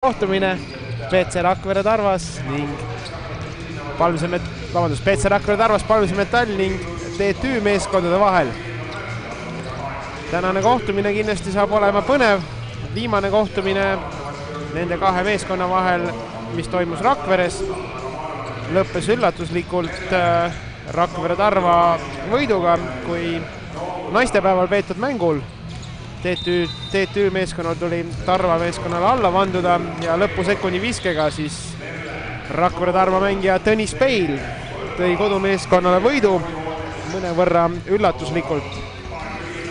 kohtumine PC Rakvere Tarvas ning PC Rakvere Tarvas Palmise Metall ning TTÜ meeskondade vahel. Tänane kohtumine kindlasti saab olema põnev. Viimane kohtumine nende kahe meeskonna vahel, mis toimus Rakveres, lõppes üllatuslikult Rakvere Tarva võiduga, kui naistepäeval peetud mängul TTÜ meeskonnal tuli Tarva meeskonnale alla vanduda ja lõpusekundi viskega siis Rakvere Tarva mängija Tõnis Peil tõi kodumeeskonnale võidu mõnevõrra üllatuslikult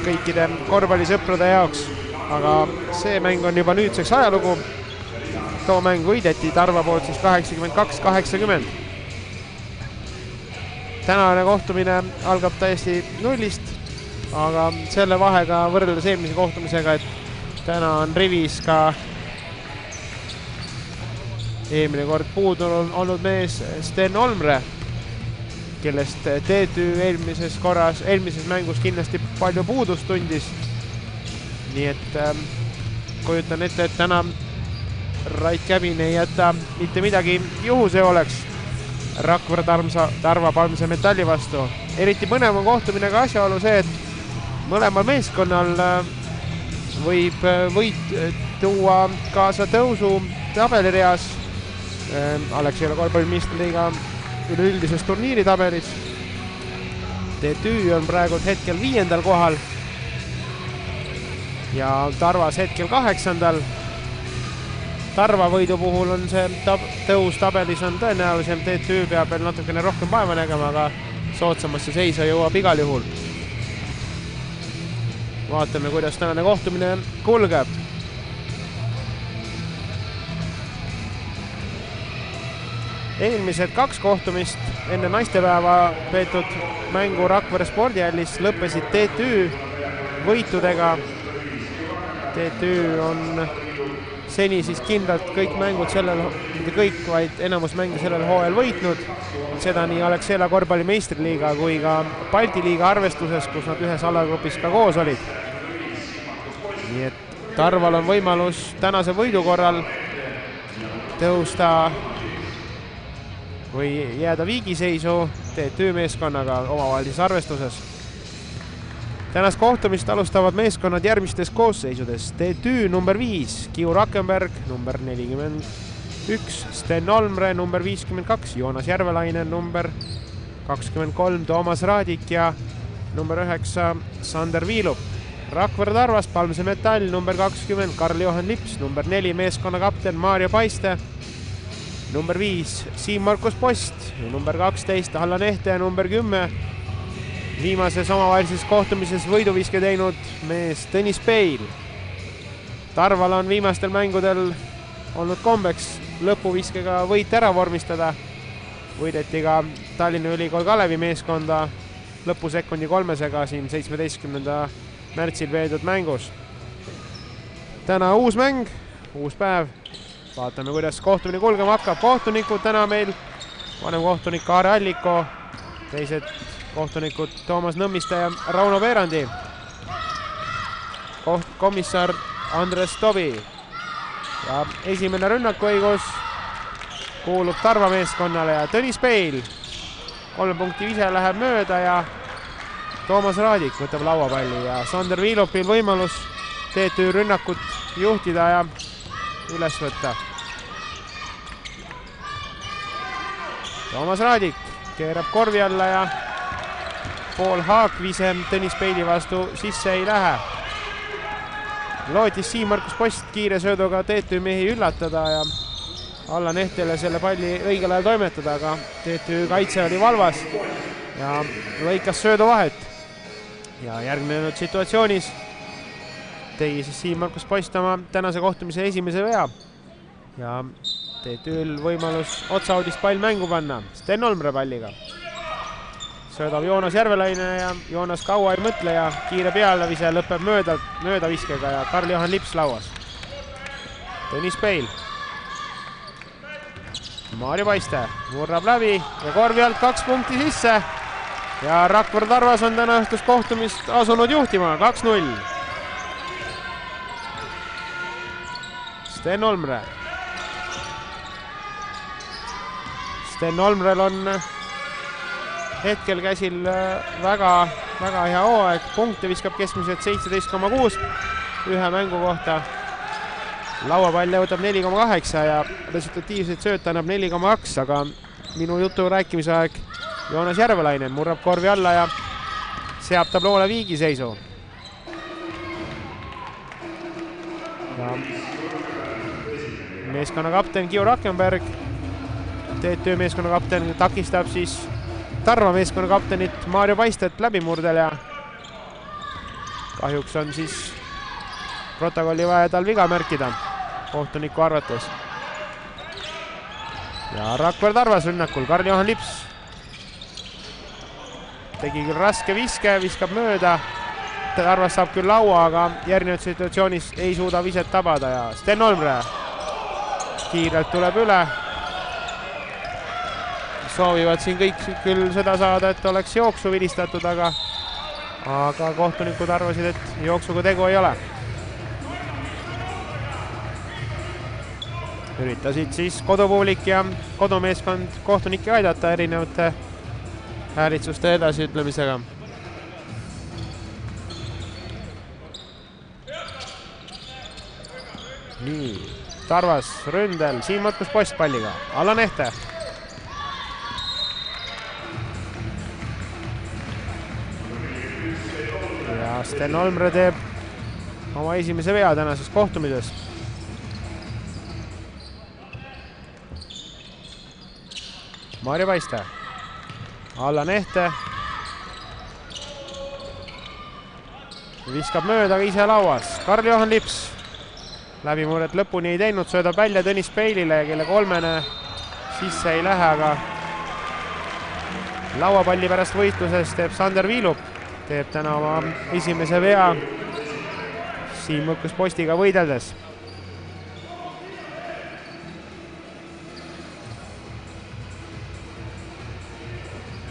kõikide korvpallisõprade jaoks, aga see mäng on juba nüüdseks ajalugu. Too mäng võideti Tarva poolt siis 82-80. Tänane kohtumine algab täiesti nullist, aga selle vahega võrreldes eelmise kohtumisega, et täna on rivis ka eelmine kord puudu olnud mees Sten Olmre, kellest TTÜ eelmises mängus kindlasti palju puudust tundis. Nii et kujutan ette, et täna Rait Käbin ei jäta mitte midagi juhuse oleks Rakvere Tarva Palmise Metalli vastu. Eriti põnev on kohtumine ka asjaolu see, et mõlemal meeskonnal võib võit tuua kaasa tõusu tabelireas Alexela korvpallimeistriliiga üleüldises turniiritabelis. TTÜ on praegu hetkel 5. kohal ja Tarvas hetkel 8. Tarva võidu puhul on see tõus tabelis on tõenäolisem. TTÜ peab veel natukene rohkem päeva nägema, aga soodsamasse seisa jõuab igal juhul. Vaatame, kuidas tänane kohtumine kulgeb. Eelmised 2 kohtumist enne naistepäeva peetud mängu Rakvere spordihallis lõppesid TTÜ võitudega. TTÜ on seni siis kindlalt kõik mängud mitte kõik, vaid enamus mänge sellel hooajal võitnud. Seda nii Alexela korvpallimeistriliiga kui ka Balti liiga arvestuses, kus nad ühes alagrupis ka koos olid. Nii et Tarval on võimalus tänase võidu korral tõusta või jääda viigiseisu TTÜ meeskonnaga omavahelises arvestuses. Tänast kohtumist alustavad meeskonnad järgmistes koosseisudes. TTÜ number 5, Kiu Rakenberg, number 41, Sten Olmre, number 52, Joonas Järvelainen, number 23, Toomas Raadik ja number 9, Sander Viilup. Rakvere Tarvas Palmise Metall, number 20, Karl-Johan Lips, number 4, meeskonna kapten Maarja Paiste, number 5, Siim-Markus Post, number 12, Allan Ehte ja number 10, viimases omavahelises kohtumises võiduviske teinud mees Tõnis Peil. Tarval on viimastel mängudel olnud kombeks lõpuviskega võit ära vormistada. Võideti ka Tallinna Ülikool Kalevi meeskonda lõpusekundi 3-sega siin 17. märtsil veedud mängus. Täna uus mäng, uus päev. Vaatame, kuidas kohtumine kulgema hakkab. Kohtunikud täna meil, vanem kohtunik Aare Alliko, teised kohtunikud Toomas Nõmmiste ja Rauno Veerandi. Komissar Andres Tobi. Ja esimene rünnakuõigus kuulub Tarva meeskonnale ja Tõnis Peil. 3 punkti vise läheb mööda ja Toomas Raadik võtab lauapalli ja Sander Viilupil võimalus TTÜ rünnakut juhtida ja üles võtta. Toomas Raadik keerab korvi alla ja pool haakvise Tõnis Peili vastu sisse ei lähe. Lootis Siim-Markus Post kiire sööduga TTÜ mehi üllatada ja Allan Ehtele selle palli õigel ajal toimetada, aga TTÜ kaitse oli valvas ja lõikas söödu vahet. Ja järgnenud situatsioonis tegi siis Siim-Markus Post oma tänase kohtumise esimese vea ja TTÜ-l võimalus otsaudist pall mängu panna Sten Olmre palliga. Söödab Joonas Järvelaine ja Joonas kaua ei mõtle ja kiire pealevise lõpeb mööda viskega ja Karl-Johan Lips lauas. Tõnis Peil. Maarja Paiste murrab läbi ja korvi alt 2 punkti sisse ja Rakvere Tarvas on täna õhtust kohtumist asunud juhtima 2-0. Sten Olmre Sten Olmrel on hetkel käsil väga hea hooaeg. Punkte viskab keskmiselt 17,6 ühe mängu kohta. Lauapall jõutab 4,8 ja resultatiivseid sööta annab 4,2, aga minu jutu rääkimise aeg Joonas Järvelainen murrab korvi alla ja seab tabloole viigiseisu. Ja meeskonna kapten Gio Rakenberg, TTÜ meeskonna kapten, takistab siis Tarva meeskonna kaptenit Maarjo Paistet läbimurdel ja kahjuks on siis protokolli vaja tal viga märkida kohtuniku arvates. Ja Rakvere Tarvas rünnakul Karl-Johan Lips tegi küll raske viske, viskab mööda. Tarvas saab küll laua, aga järgnenud situatsioonis ei suuda viset tabada ja Sten Olmre kiirelt tuleb üle. Soovivad siin kõik küll seda saada, et oleks jooksu vilistatud, aga kohtunikud arvasid, et jooksuga tegu ei ole. Üritasid siis kodupublik ja kodumeeskond kohtunikke aidata erinevate häälitsuste edasiütlemisega. Nii, Tarvas ründel, Siim Mõtkus postpalliga, Allan Ehte. Ja Sten Olmre teeb oma esimese vea tänases kohtumises. Maarjo Paiste, Allan Ehte. Viskab mööda, aga ise lauas, Karl-Johan Lips. Läbimurret lõpuni ei teinud, söödab välja Tõnis Peilile, kelle kolmene sisse ei lähe, aga lauapalli pärast võitluses teeb Sander Viilup. Teeb täna oma esimese vea Siim Mõtkus postiga võideldes.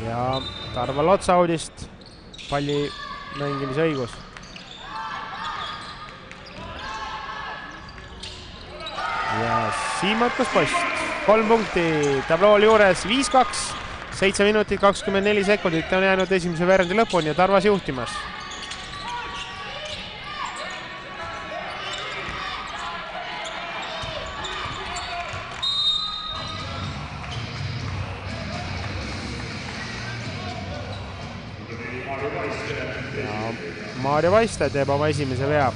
Ja Tarval otsaudist palli mängimise õigus. Ja Siim Mõtkus post. 3 punkti tablool juures, 5-2. 7 minutit 24 sekundit on jäänud esimese veerendi lõpuni ja Tarvas juhtimas. Ja Maarjo Paiste teeb oma esimese vea.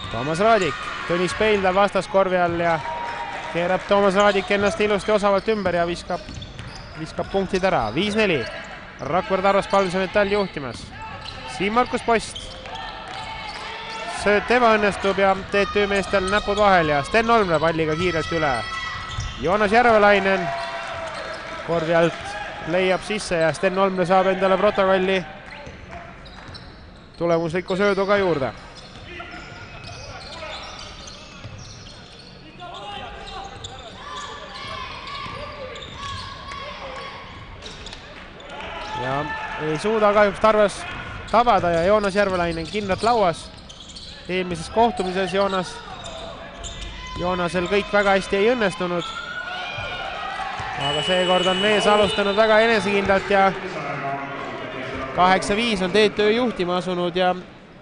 Toomas Raadik, Tõnis Peildab vastaskorvi all ja keerab Toomas Raadik ennast ilusti osavalt ümber ja viskab punktid ära. 5-4. Rakvere Tarvas Palmse Metall juhtimas. Siim Markus Post. Sööt ebaõnnestub ja TTÜ meestel näpud vahel ja Sten Olmre palliga kiirelt üle. Joonas Järvelainen korvi alt leiab sisse ja Sten Olmre saab endale protokolli tulemusliku söödu ka juurde. Ja ei suuda kahjuks Tarvas tabada ja Joonas Järvelainen kindlalt lauas. Eelmises kohtumises Joonasel kõik väga hästi ei õnnestunud. Aga seekord on mees alustanud väga enesekindlalt ja 8-5 on TTÜ juhtima asunud ja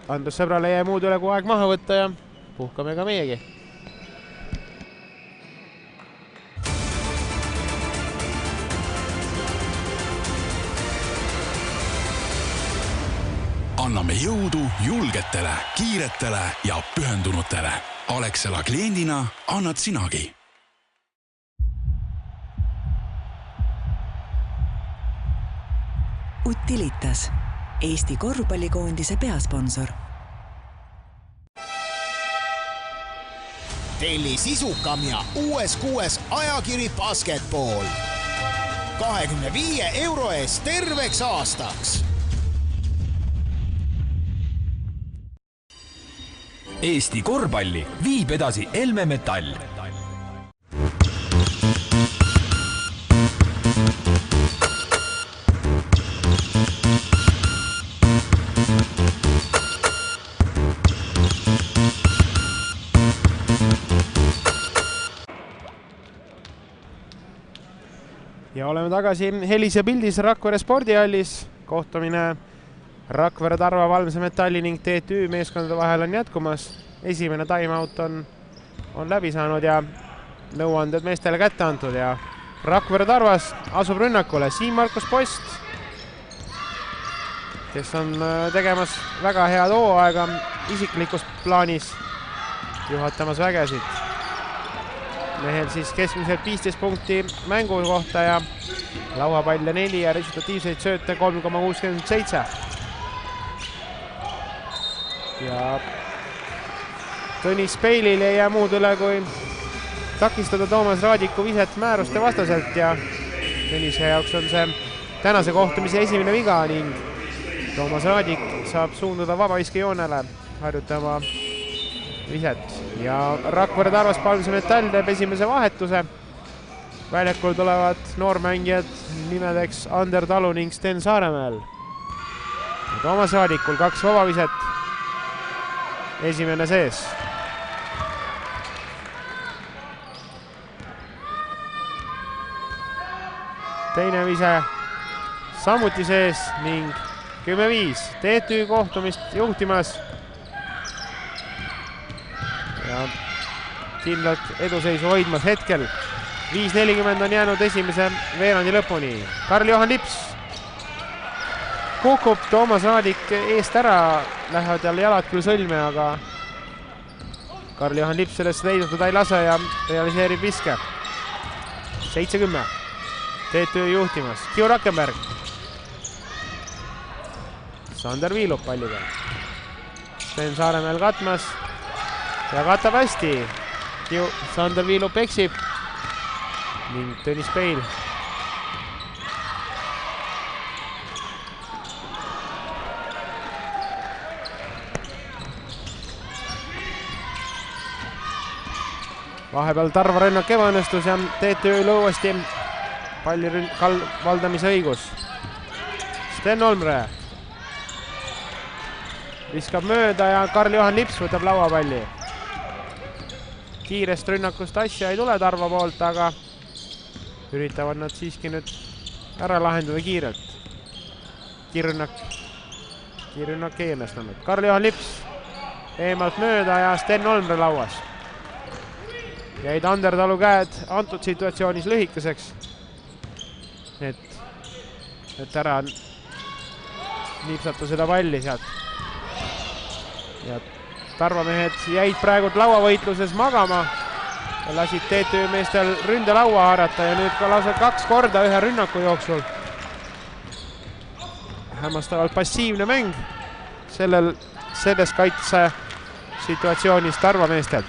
Andrus Sõbrale jäi muud üle kui aeg maha võtta ja puhkame ka meiegi. Anname jõudu julgetele, kiiretele ja pühendunutele. Alexela kliendina annad sinagi. Utilitas, Eesti korvpallikoondise peasponsor. Telli sisukam ja uues ajakiri Basketball. 25 € eest terveks aastaks. Eesti korvpalli viib edasi Helme Metall. Ja oleme tagasi helis ja pildis Rakvere spordihallis. Kohtumine Rakvere, Tarva, Valmse Metalli ning TTÜ meeskondade vahel on jätkumas. Esimene timeout on läbi saanud ja nõuanded meestele kätte antud ja Rakvere Tarvas asub rünnakule Siim-Markus Post, kes on tegemas väga head hooaega isiklikus plaanis, juhatamas vägesid. Mehel siis keskmiselt 15 punkti mängu kohta ja lauapalle 4 ja resultatiivseid sööte 3,67. Ja Tõnis Peilil ei jää muud üle kui takistada Toomas Raadiku viset määruste vastaselt ja Tõnise jaoks on see tänase kohtumise esimene viga ning Toomas Raadik saab suunduda vabaviskejoonele harjutama viset. Ja Rakvere Tarvas Valmse Metall teeb esimese vahetuse. Väljakul tulevad noormängijad nimedeks Ander Talu ning Sten Saaremäel. Ja Toomas Raadikul 2 vabaviset. Esimene sees. Teine vise samuti sees ning 10-5. TTÜ kohtumist juhtimas. Ja kindlalt eduseisu hoidmas hetkel. 5.40 on jäänud esimese veerandi lõpuni. Karl-Johan Lips kukub Toomas Raadik eest ära. Lähevad jälle jalad küll sõlme, aga Karl-Johan Lips sellest leidutada ei lase ja realiseerib viske. 7-10. TTÜ juhtimas. Kiu Rakenberg. Sander Viilup palliga. Sten Saaremäel katmas ja katab hästi. Sander Viilup eksib ning Tõnis Peil. Vahepeal Tarva rünnak ebaõnnestus ja TTÜ-l uuesti palli valdamise õigus. Sten Olmre viskab mööda ja Karl-Johan Lips võtab lauapalli. Kiirest rünnakust asja ei tule Tarva poolt, aga üritavad nad siiski nüüd ära lahendada kiirelt. Kiirrünnak ei õnnestunud. Karl-Johan Lips eemalt mööda ja Sten Olmre lauas. Jäid Ander Talu käed antud situatsioonis lühikeseks, et ära niipsata seda palli sealt. Ja Tarva mehed jäid praegu lauavõitluses magama ja lasid TTÜ meestel ründelaua haarata ja nüüd ka lausa 2 korda ühe rünnaku jooksul. Hämmastavalt passiivne mäng selles kaitse situatsioonis Tarva meestelt.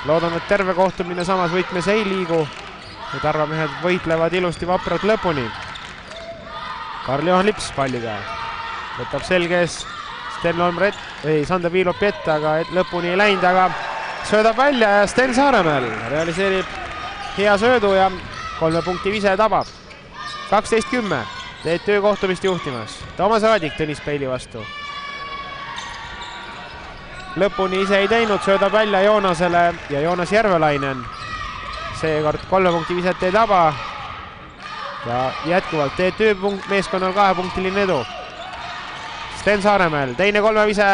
Loodame, et terve kohtumine samas võtmes ei liigu ja Tarva mehed võitlevad ilusti vapralt lõpuni. Karl-Johan Lips palliga. Võtab selge ees Sten Olmre Sander Viilop ette, aga lõpuni ei läinud, aga söödab välja ja Sten Saaremäel realiseerib hea söödu ja 3 punkti vise tabab. 12-10. TTÜ kohtumist juhtimas. Toomas Raadik Tõnis Peili vastu. Lõpuni ise ei teinud, söödab välja Joonasele ja Joonas Järvelainen. Seekord 3 punkti viset ei taba. Ja jätkuvalt TTÜ meeskonnal 2-punktiline edu. Sten Saaremäel, teine 3 vise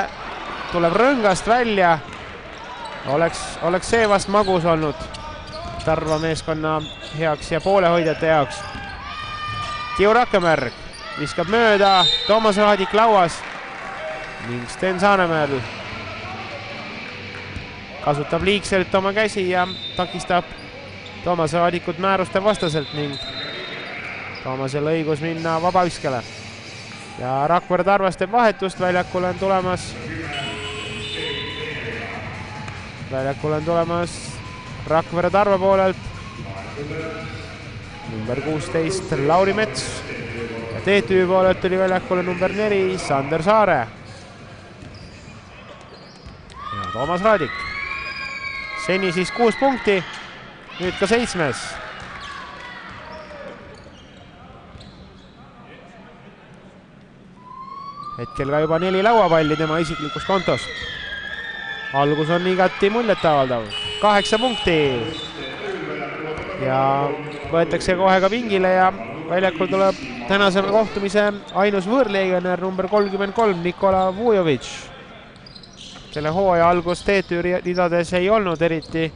tuleb rõngast välja. Oleks see vast magus olnud Tarva meeskonna heaks ja poolehoidjate jaoks. Kiu Rakenberg viskab mööda, Toomas Raadik lauas ning Sten Saaremäel kasutab liigselt oma käsi ja takistab Toomas Raadikut määruste vastaselt ning Toomasel õigus minna vabaviskele. Ja Rakvere Tarvas teeb vahetust, väljakul on tulemas Rakvere Tarva poolelt number 16 Lauri Mets ja TTÜ poolelt tuli väljakule number 4 Sander Saare ja Toomas Raadik. Seni siis 6 punkti, nüüd ka 7. Hetkel ka juba 4 lauapalli tema isiklikus kontos. Algus on igati muljetavaldav. 8 punkti. Ja võetakse kohe ka pingile ja väljakul tuleb tänase kohtumise ainus võõrlegionär number 33 Nikola Vujovitš, kelle hooaja algus TTÜ ridades ei olnud eriti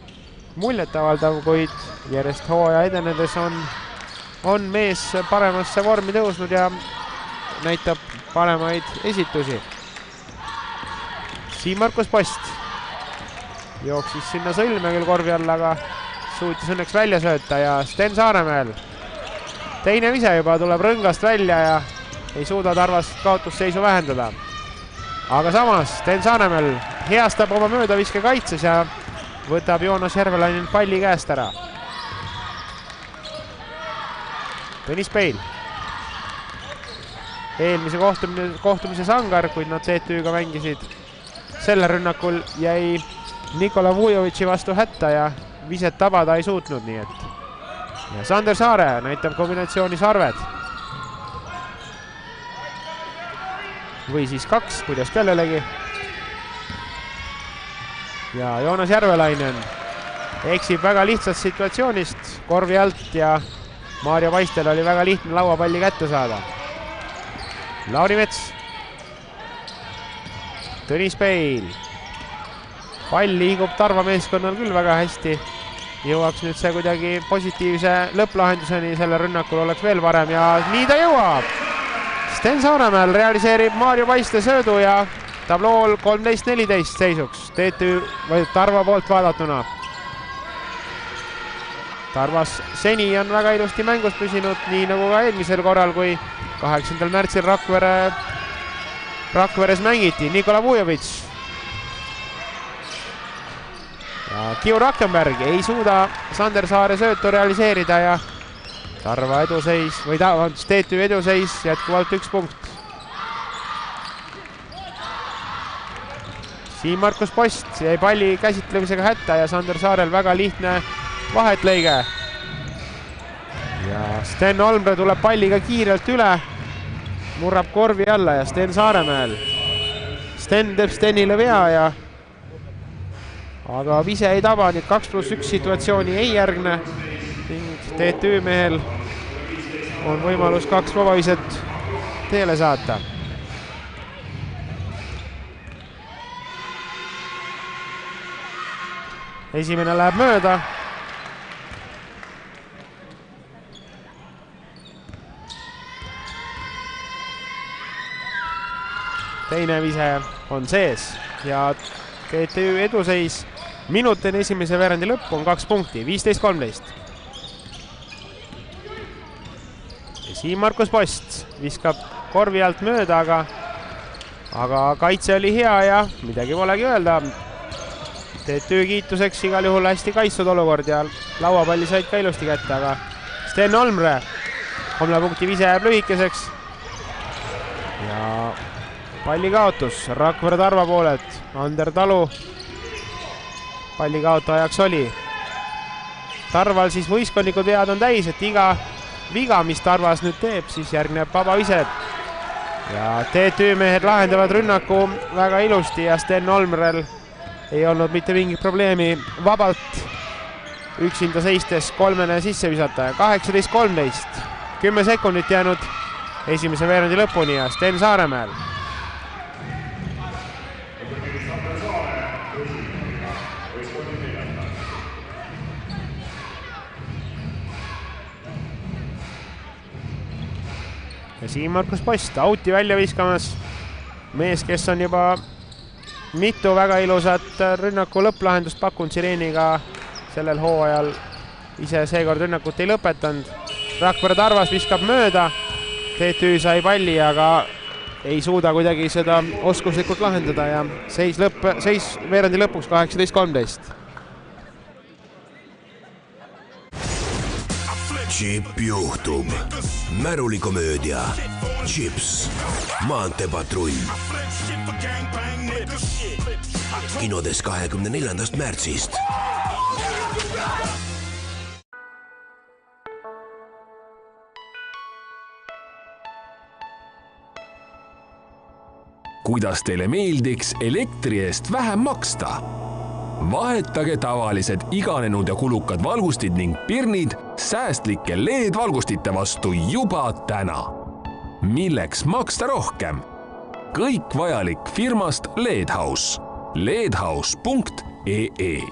muljetavaldav, kuid järjest hooaja edenedes on mees paremasse vormi tõusnud ja näitab paremaid esitusi. Siim-Markus Post jooksis sinna sõlme küll korvi all, aga suutis õnneks välja sööta ja Sten Saaremäel teine vise juba tuleb rõngast välja ja ei suuda Tarvas kaotusseisu vähendada. Aga samas Sten Saaremäel heastab oma möödaviske kaitses ja võtab Joonas Järvelainen palli käest ära. Tõnis Peil. Eelmise kohtumise sangar, kuid nad TTÜ-ga mängisid. Selle rünnakul jäi Nikola Vujovitši vastu hätta ja viset tabada ei suutnud, nii et. Ja Sander Saare näitab kombinatsiooni sarved. Või siis 2, kuidas kellelegi. Ja Joonas Järvelainen eksib väga lihtsast situatsioonist korvi alt ja Maarja Paistel oli väga lihtne lauapalli kätte saada. Lauri Mets. Tõnis Peil. Pall liigub Tarva meeskonnal küll väga hästi. Jõuaks nüüd see kuidagi positiivse lõpplahenduseni, selle rünnakul oleks veel parem ja nii ta jõuab. Sten Saaremäel realiseerib Maarja Paiste söödu ja tablool 13-14 seisuks TTÜ või Tarva poolt vaadatuna. Tarvas seni on väga ilusti mängus püsinud, nii nagu ka eelmisel korral, kui 8. märtsil Rakveres mängiti. Nikola Vujovitš. Ja Kiu Rakkenberg ei suuda Sander Saare söötu realiseerida ja Tarva eduseis, või TTÜ eduseis jätkuvalt 1 punkt. Siim-Markus Post jäi palli käsitlemisega hätta ja Sander Saarel väga lihtne vahetlõige. Ja Sten Olmre tuleb palliga kiirelt üle, murrab korvi alla ja Sten Saaremäel. Sten teeb Stenile vea ja aga vise ei taba, nüüd 2+1 situatsiooni ei järgne ning TTÜ mehel on võimalus 2 vabaviset teele saata. Esimene läheb mööda. Teine vise on sees ja TTÜ eduseis minutin esimese veerandi lõppu on 2 punkti, 15-13. Siim-Markus Post viskab korvi alt mööda, aga kaitse oli hea ja midagi polegi öelda. TTÜ kiituseks igal juhul hästi kaitstud olukord ja lauapalli said ka ilusti kätte, aga Sten Olmre 3 punkti vise jääb lühikeseks. Ja palli kaotus Rakvere Tarva poolelt. Ander Talu palli kaotajaks oli. Tarval siis võistkondlikud vead on täis, et iga viga, mis Tarvas nüüd teeb, siis järgneb vaba vise. Ja TTÜ mehed lahendavad rünnaku väga ilusti ja Sten Olmrel ei olnud mitte mingit probleemi vabalt üksinda seistes 3 sisse visata. 18-13, 10 sekundit jäänud esimese veerandi lõpuni ja Sten Saaremäel. Ja Siim-Markus Post auti välja viskamas. Mees, kes on juba mitu väga ilusat rünnaku lõpplahendust pakkunud Sireeniga sellel hooajal. Ise seekord rünnakut ei lõpetanud. Rakvere Tarvas viskab mööda. TTÜ sai palli, aga ei suuda kuidagi seda oskuslikult lahendada ja seis veerandi lõpuks 18-13. Chip juhtub. Märulikomöödia. Chips. Maanteepatrull. Kinodes 24. märtsist. Kuidas teile meeldiks elektri eest vähem maksta? Vahetage tavalised iganenud ja kulukad valgustid ning pirnid säästlike LED-valgustite vastu juba täna. Milleks maksta rohkem? Kõik vajalik firmast LED-House. ledhouse.ee.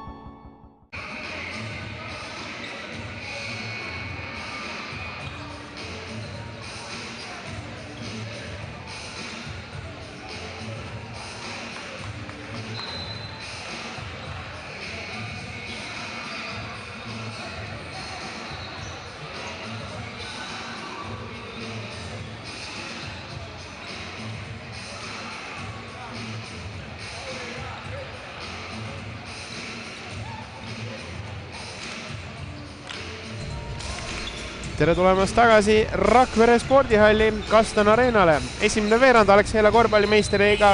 Tere tulemast tagasi Rakvere spordihalli Kastan Areenale. Esimene veerand Alexela korvpallimeisteriga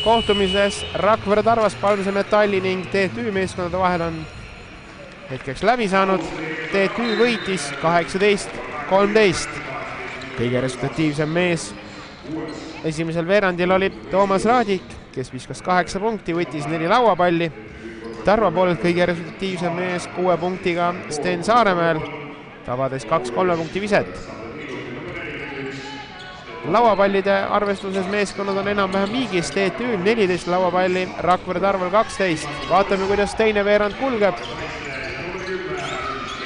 kohtumises Rakvere Tarvas Palmse Metalli ning TTÜ meeskondade vahel on hetkeks läbi saanud. TTÜ võitis 18-13. Kõige resultatiivsem mees esimesel veerandil oli Toomas Raadik, kes viskas 8 punkti, võttis 4 lauapalli. Tarva poolelt kõige resultatiivsem mees 6 punktiga Sten Saaremäel, tabades 2-3 punkti viset. Lauapallide arvestuses meeskonnad on enam-vähem viigis, TTÜ 14 lauapalli, Rakvere Tarval 12. Vaatame, kuidas teine veerand kulgeb.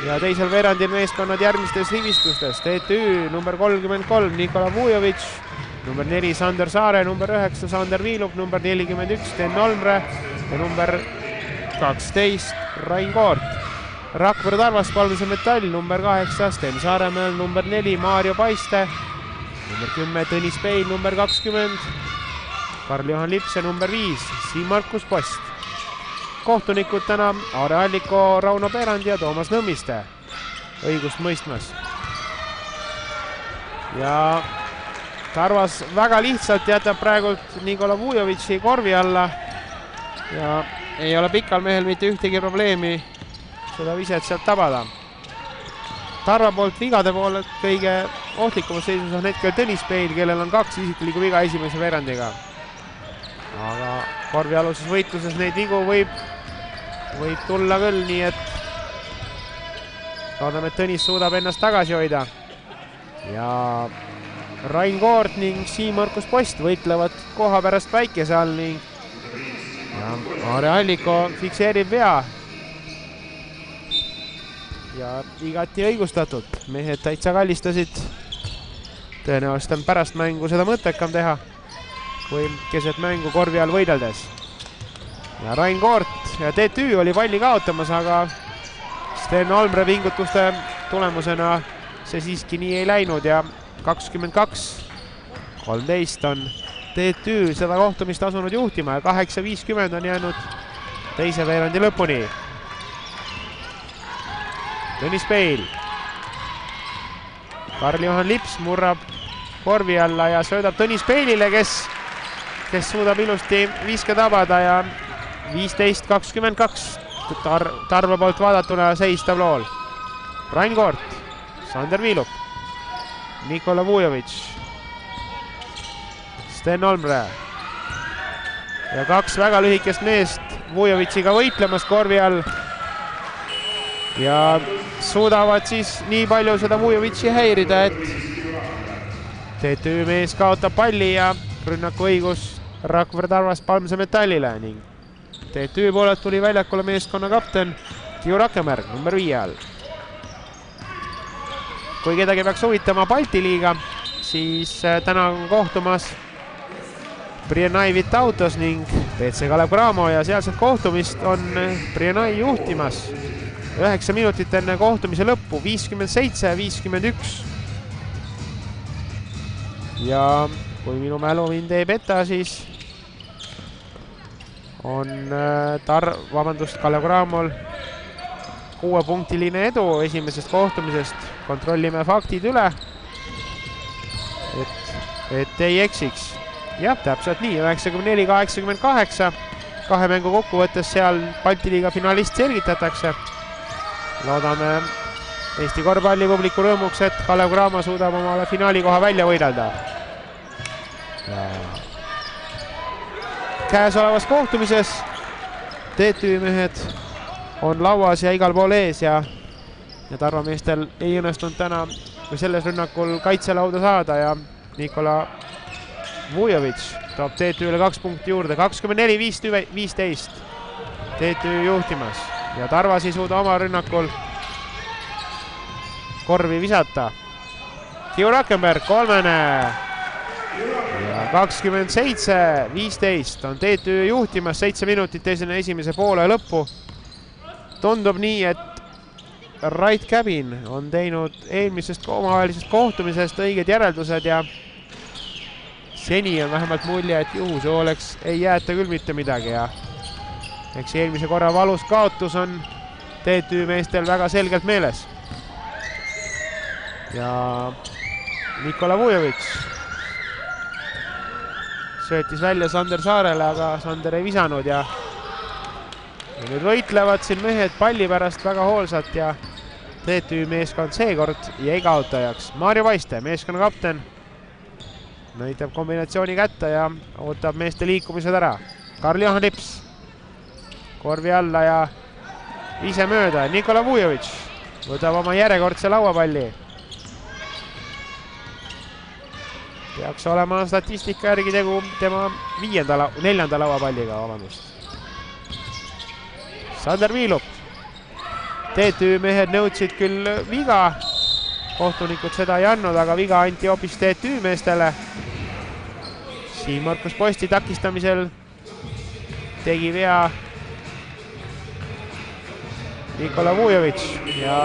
Ja teisel veerandil meeskonnad järgmistes rivistustes. TTÜ number 33 Nikola Vujovitš, number 4 Sander Saare, number 9 Sander Viilup, number 41 Sten Olmre ja number 12 Rain Koort. Rakvere Tarvas Palmse Metall, number 8 Sten Saaremäel, number 4 Maarjo Paiste, number 10 Tõnis Peil, number 20 Karl-Johan Lips ja number 5 Siim-Markus Post. Kohtunikud täna Aare Alliko, Rauno Perand ja Toomas Nõmmiste õigust mõistmas. Ja Tarvas väga lihtsalt jätab praegult Nikola Vujovitši korvi alla ja ei ole pikal mehel mitte ühtegi probleemi seda viset sealt tabada. Tarva poolt vigade poolelt kõige ohtlikumas seisus on hetkel Tõnis Peil, kellel on 2 isiklikku viga esimese veerandiga. Aga korvi aluses võitluses neid vigu võib tulla küll, nii et loodame, et Tõnis suudab ennast tagasi hoida. Ja Rain Koort ning Siim-Markus Post võitlevad koha pärast päikese all ning Aare Alliko fikseerib vea. Ja igati õigustatud. Mehed täitsa kallistasid. Tõenäoliselt on pärast mängu seda mõttekam teha, kui keset mängu korvi all võideldes. Ja Rain Koort ja TTÜ oli palli kaotamas, aga Sten Olmre pingutuste tulemusena see siiski nii ei läinud ja 22-13 on TTÜ seda kohtumist asunud juhtima ja 8-50 on jäänud teise veerandi lõpuni. Tõnis Peil. Karl-Johan Lips murrab korvi alla ja söödab Tõnis Peilile, kes suudab ilusti viske tabada ja 15-22 Tarva poolt vaadatuna seis tablool. Rain Koort, Sander Viilup, Nikola Vujovitš, Sten Olmre ja 2 väga lühikest meest Vujovitšiga võitlemas korvi all ja suudavad siis nii palju seda Vujovitši häirida, et TTÜ mees kaotab palli ja rünnaku õigus Rakvere Tarvas Palmse Metallile ning TTÜ poolelt tuli väljakule meeskonna kapten Kiu Rakemäärg number 5 all. Kui kedagi peaks huvitama Balti liiga, siis täna on kohtumas Brienai Vitautos ning PC Kalev Cramo ja sealset kohtumist on Brienai juhtimas 9 minutit enne kohtumise lõppu, 57-51. Ja kui minu mälu mind ei peta, siis on Kalev Cramol 6-punktiline edu esimesest kohtumisest. Kontrollime faktid üle, et ei eksiks. Jah, täpselt nii, 94-88. 2 mängu kokkuvõttes seal Balti liiga finalist selgitatakse. Loodame Eesti korvpallipubliku rõõmuks, et Kalev Cramo suudab omale finaali koha välja võidelda. Käesolevas kohtumises TTÜ mehed on lauas ja igal pool ees ja Tarva meestel ei õnnestunud täna selles rünnakul kaitselauda saada ja Nikola Vujovitš toob TTÜ-le 2 punkti juurde, 24-15. TTÜ juhtimas ja Tarvas ei suuda oma rünnakul korvi visata. Tio Rakkenberg, kolmene ja 27-15 on TTÜ juhtimas, 7 minutit esimese poole lõppu. Tundub nii, et Rait Käbin on teinud eelmisest omavahelisest kohtumisest õiged järeldused ja seni on vähemalt mulje, et juhuse oleks ei jäeta küll mitte midagi ja eks eelmise korra valus kaotus on TTÜ meestel väga selgelt meeles. Ja Nikola Vujovitš söötis välja Sander Saarele, aga Sander ei visanud ja nüüd võitlevad siin mehed palli pärast väga hoolsalt ja TTÜ meeskond seekord jäi kaotajaks. Maarjo Paiste, meeskonna kapten, näitab kombinatsiooni kätte ja ootab meeste liikumised ära. Karl-Johan Lips korvi alla ja ise mööda. Nikola Vujovitš võtab oma järjekordse lauapalli. Peaks olema statistika järgi tegu tema 4. lauapalliga, vabandust. Sander Viilup. TTÜ mehed nõudsid küll viga, kohtunikud seda ei andnud, aga viga anti hoopis TTÜ meestele. Siin Markus Posti takistamisel tegi vea Nikola Vujovitš ja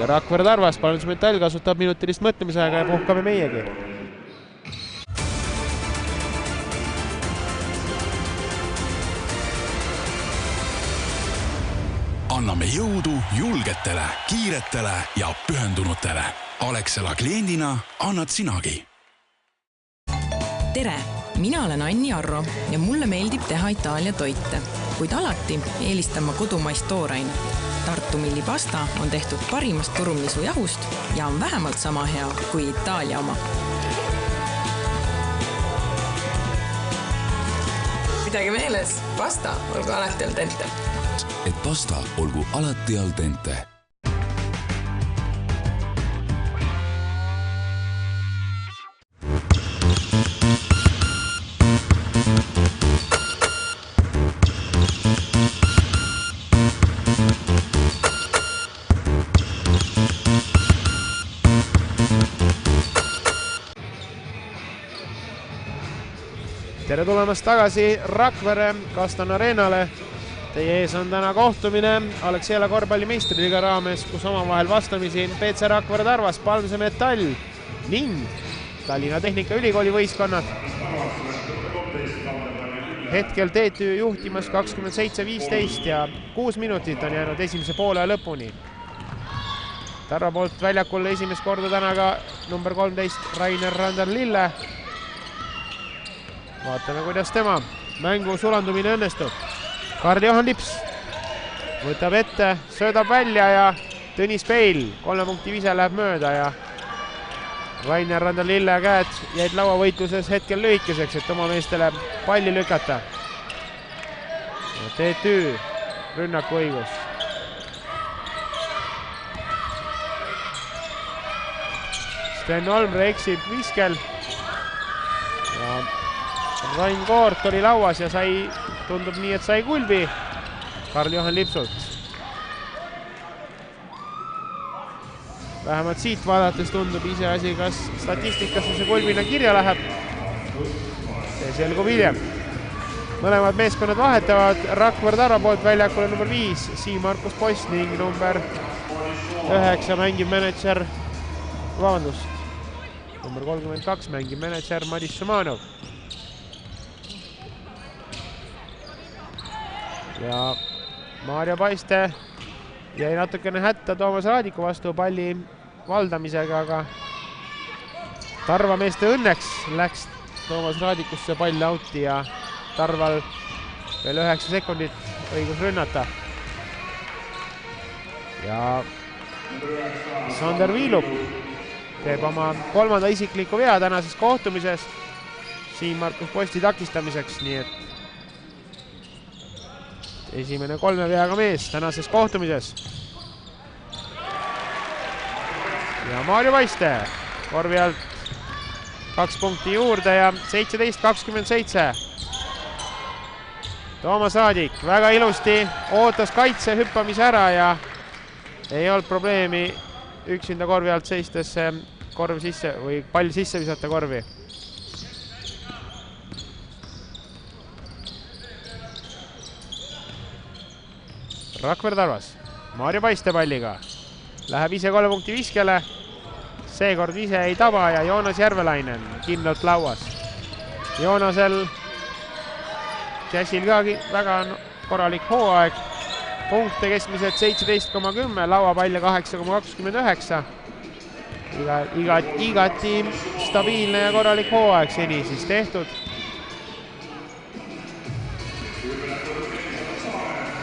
Rakvere Tarvas, Paljus Metall kasutab minutilist mõtlemisaega ja puhkame meiegi. Anname jõudu julgetele, kiiretele ja pühendunutele. Alexela kliendina annad sinagi. Tere, mina olen Anni Arro ja mulle meeldib teha Itaalia toite, kuid alati eelistan ma kodumaist toorainet. Tartu Milli pasta on tehtud parimast turumnisujahust ja on vähemalt sama hea kui Itaalia oma. Pidage meeles, pasta olgu alati al dente. Et pasta olgu alati al dente. Tere tulemast tagasi Rakvere Kastan Arenale. Teie ees on täna kohtumine Alexela korvpalli meistriliiga raames, kus omavahel vastamisi PC Rakvere Tarvas, Paljuse Metall ning Tallinna Tehnikaülikooli võistkonnad. Hetkel TTÜ juhtimas 27-15 ja 6 minutit on jäänud esimese poole lõpuni. Tarva poolt väljakul esimest korda täna ka number 13 Rainer Randar-Lille. Vaatame, kuidas tema mängu sulandumine õnnestub. Karl-Johan Lips võtab ette, söödab välja ja Tõnis Peil 3 punkti vise läheb mööda ja Rainer Randar-Lille käed jäid lauavõitluses hetkel lühikeseks, et oma meestele palli lükata. TTÜ rünnaku õigus. Sten Olmre eksib viskel ja Rain Koort oli lauas ja sai, tundub nii, et sai kulbi Karl-Johan Lipsult. Vähemalt siit vaadates tundub ise asi, kas statistikasse see kulbina kirja läheb. See selgub hiljem. Mõlemad meeskonnad vahetavad Rakvere Tarva poolt väljakule number 5 Siim-Markus Post ning number 9 mängib mänedžer, vabandust, number 32 mängib mänedžer Madis Šumanov. Ja Maarja Paiste jäi natukene hätta Toomas Raadiku vastu palli valdamisega, aga Tarva meeste õnneks läks Toomas Raadikusse pall outi ja Tarval veel 9 sekundit õigus rünnata. Ja Sander Viilup teeb oma 3. isikliku vea tänases kohtumises. Siim-Markus Posti takistamiseks, nii et esimene 3 veaga mees tänases kohtumises. Ja Maarjo Paiste korvi alt 2 punkti juurde ja 17-27. Toomas Raadik väga ilusti ootas kaitse hüppamise ära ja ei olnud probleemi üksinda korvi alt seistes korv sisse või pall sisse visata korvi. Rakvere Tarvas, Maarjo Paiste palliga. Läheb ise 3 punkti viskele. Seekord ise ei taba ja Joonas Järvelainen kindlalt lauas. Joonasel Käsil ka väga korralik hooaeg. Punkte keskmiselt 17,10, lauapalle 8,29. Igati stabiilne ja korralik hooaeg seni siis tehtud.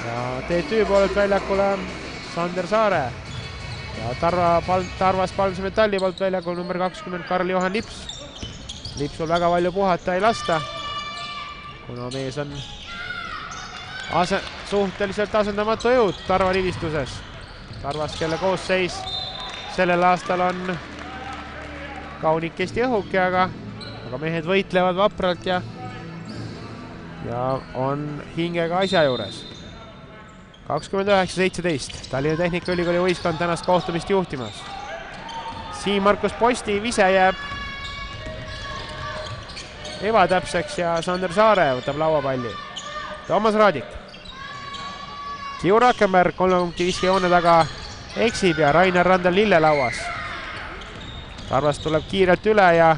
Ja TTÜ poolelt väljakule Sander Saare. Ja Tarvas Palmse Metalli poolt väljakul number 20 Karl-Johan Lips. Lipsul väga palju puhata ei lasta, kuna mees on suhteliselt asendamatu jõud Tarva rivistuses. Tarvas, kelle koosseis sellel aastal on kaunikesti õhuke, aga mehed võitlevad vapralt ja on hingega asja juures. 29-17, Tallinna Tehnikaülikooli võistkond tänast kohtumist juhtimas. Siim-Markus Posti vise jääb ebatäpseks ja Sander Saare võtab lauapalli. Toomas Raadik. Kiu Rakenberg 3 punkti viskejoone taga eksib ja Rainer Randel Lille lauas. Tarvas tuleb kiirelt üle ja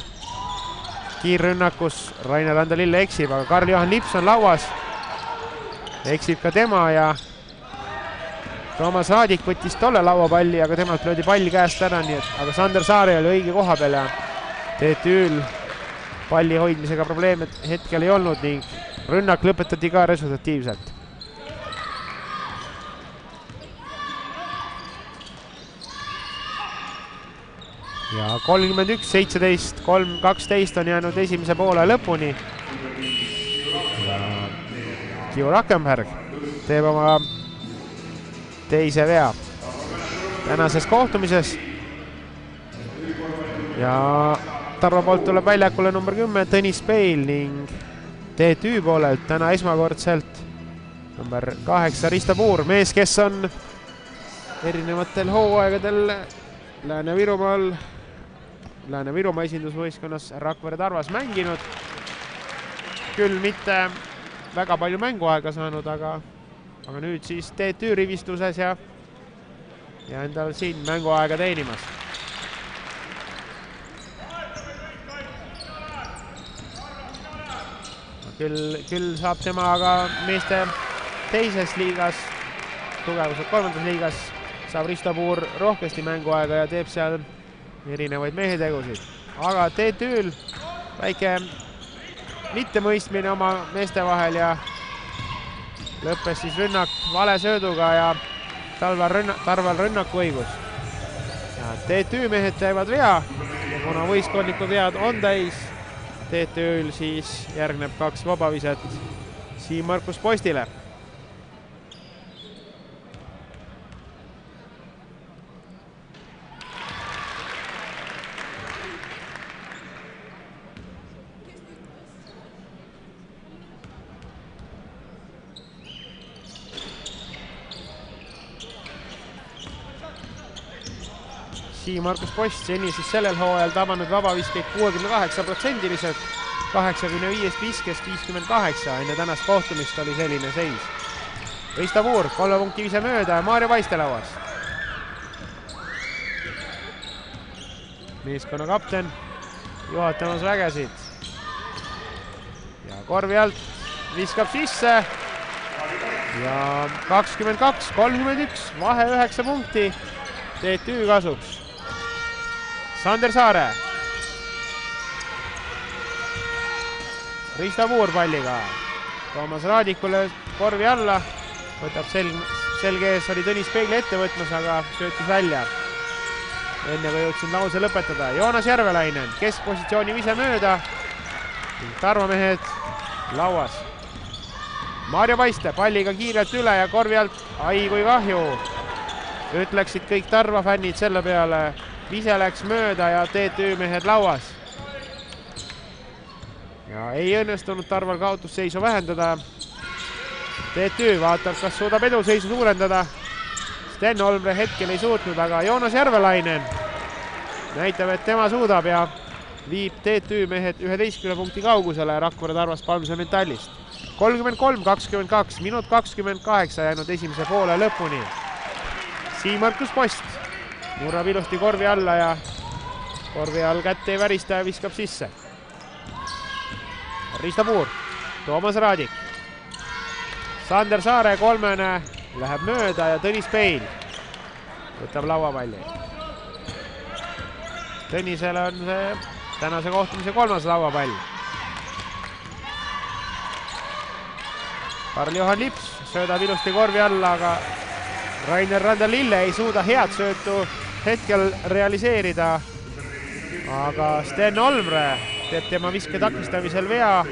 kiirrünnakus Rainer Randel Lille eksib, aga Karl-Johan Lips on lauas. Eksib ka tema ja Toomas Raadik võttis tolle lauapalli, aga temalt löödi pall käest ära, nii et aga Sander Saare oli õige koha peal ja TTÜ-l palli hoidmisega probleeme hetkel ei olnud ning rünnak lõpetati ka resultatiivselt. Ja 31-17, 3-12 on jäänud esimese poole lõpuni. Kiu Rakenberg teeb oma teise vea tänases kohtumises. Ja Tarva poolt tuleb väljakule number 10 Tõnis Peil ning TTÜ poolelt täna esmakordselt number 8 Risto Puur, mees, kes on erinevatel hooaegadel Lääne-Virumaa esindusvõistkonnas Rakvere Tarvas mänginud. Küll mitte väga palju mänguaega saanud, aga nüüd siis TTÜ rivistuses ja endal siin mänguaega teenimas. Küll saab tema aga meeste teises liigas, tugevuselt 3. liigas, saab Risto Puur rohkesti mänguaega ja teeb seal erinevaid mehetegusid. Aga TTÜ-l väike mittemõistmine oma meeste vahel ja lõppes siis rünnak vale sööduga ja Tarval rünnaku õigus. Ja TTÜ mehed teevad vea ja kuna võistkondlikud vead on täis, TTÜ-l siis järgneb 2 vabaviset Siim-Markus Postile. Siim-Markus Post seni siis sellel hooajal tabanud vabaviskeid 68%-liselt, 85 viskest 58, enne tänast kohtumist oli selline seis. Risto Puur 3 punkti vise mööda ja Maarjo Paiste lauas. Meeskonna kapten juhatamas vägesid. Ja korvi alt viskab sisse ja 22-31, vahe 9 punkti TTÜ kasuks. Sander Saare. Risto Puur palliga. Toomas Raadikule korvi alla. Võtab selge ees, oli Tõnis Peigli ette võtmas, aga söötis välja. Enne kui jõudsin lause lõpetada. Joonas Järvelainen, keskpositsiooni vise mööda. Tarva mehed lauas. Maarja Paiste palliga kiirelt üle ja korvi alt. Ai kui kahju. Ütleksid kõik Tarva fännid selle peale. Vise läks mööda ja TTÜ mehed lauas. Ja ei õnnestunud Tarval kaotusseisu vähendada. TTÜ vaatab, kas suudab eduseisu suurendada. Sten Olmre hetkel ei suutnud, aga Joonas Järvelainen näitab, et tema suudab ja viib TTÜ mehed 11 punkti kaugusele Rakvere Tarvast Palmse Metallist. 33-22, minut 28 jäänud esimese poole lõpuni. Siim-Markus Post murrab ilusti korvi alla ja korvi all kätte ei värista ja viskab sisse. Risto Puur, Toomas Raadik. Sander Saare kolmene läheb mööda ja Tõnis Peil võtab lauapalli. Tõnisele on see tänase kohtumise kolmas lauapall. Karl-Johan Lips söödab ilusti korvi alla, aga Rainer Randel-Lille ei suuda head söötu hetkel realiseerida. Aga Sten Olmre teeb tema viske takistamisel vea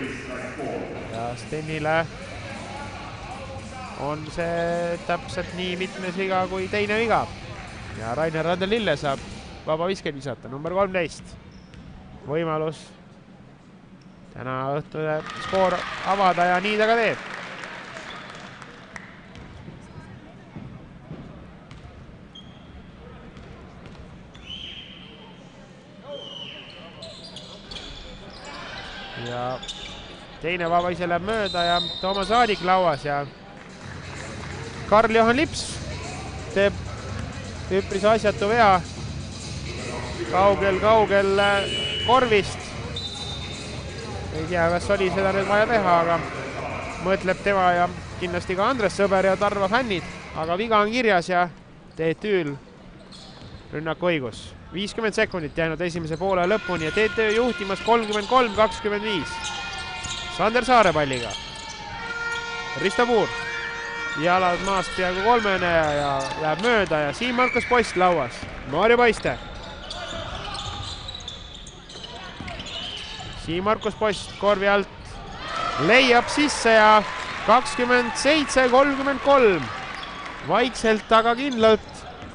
ja Stenile on see täpselt nii mitmes viga kui teine viga. Ja Rainer Randel-Lille saab vaba viskeid visata, number 13. Võimalus täna õhtule skoor avada ja nii ta ka teeb. Ja teine vaba ise läheb mööda ja Toomas Raadik lauas ja Karl-Johan Lips teeb üpris asjatu vea kaugel korvist. Ei tea, kas oli seda nüüd vaja teha, aga mõtleb tema ja kindlasti ka Andres Sõber ja Tarva fännid, aga viga on kirjas ja TTÜ-l rünnaku õigus. 50 sekundit jäänud esimese poole lõpuni ja TTÜ juhtimas 33-25. Sander Saare palliga. Risto Puur. Jalad maast peaaegu kolmene ja läheb mööda ja Siim-Markus Post lauas. Maarja Paiste. Siim-Markus Post korvi alt leiab sisse ja 27-33. Vaikselt, aga kindlalt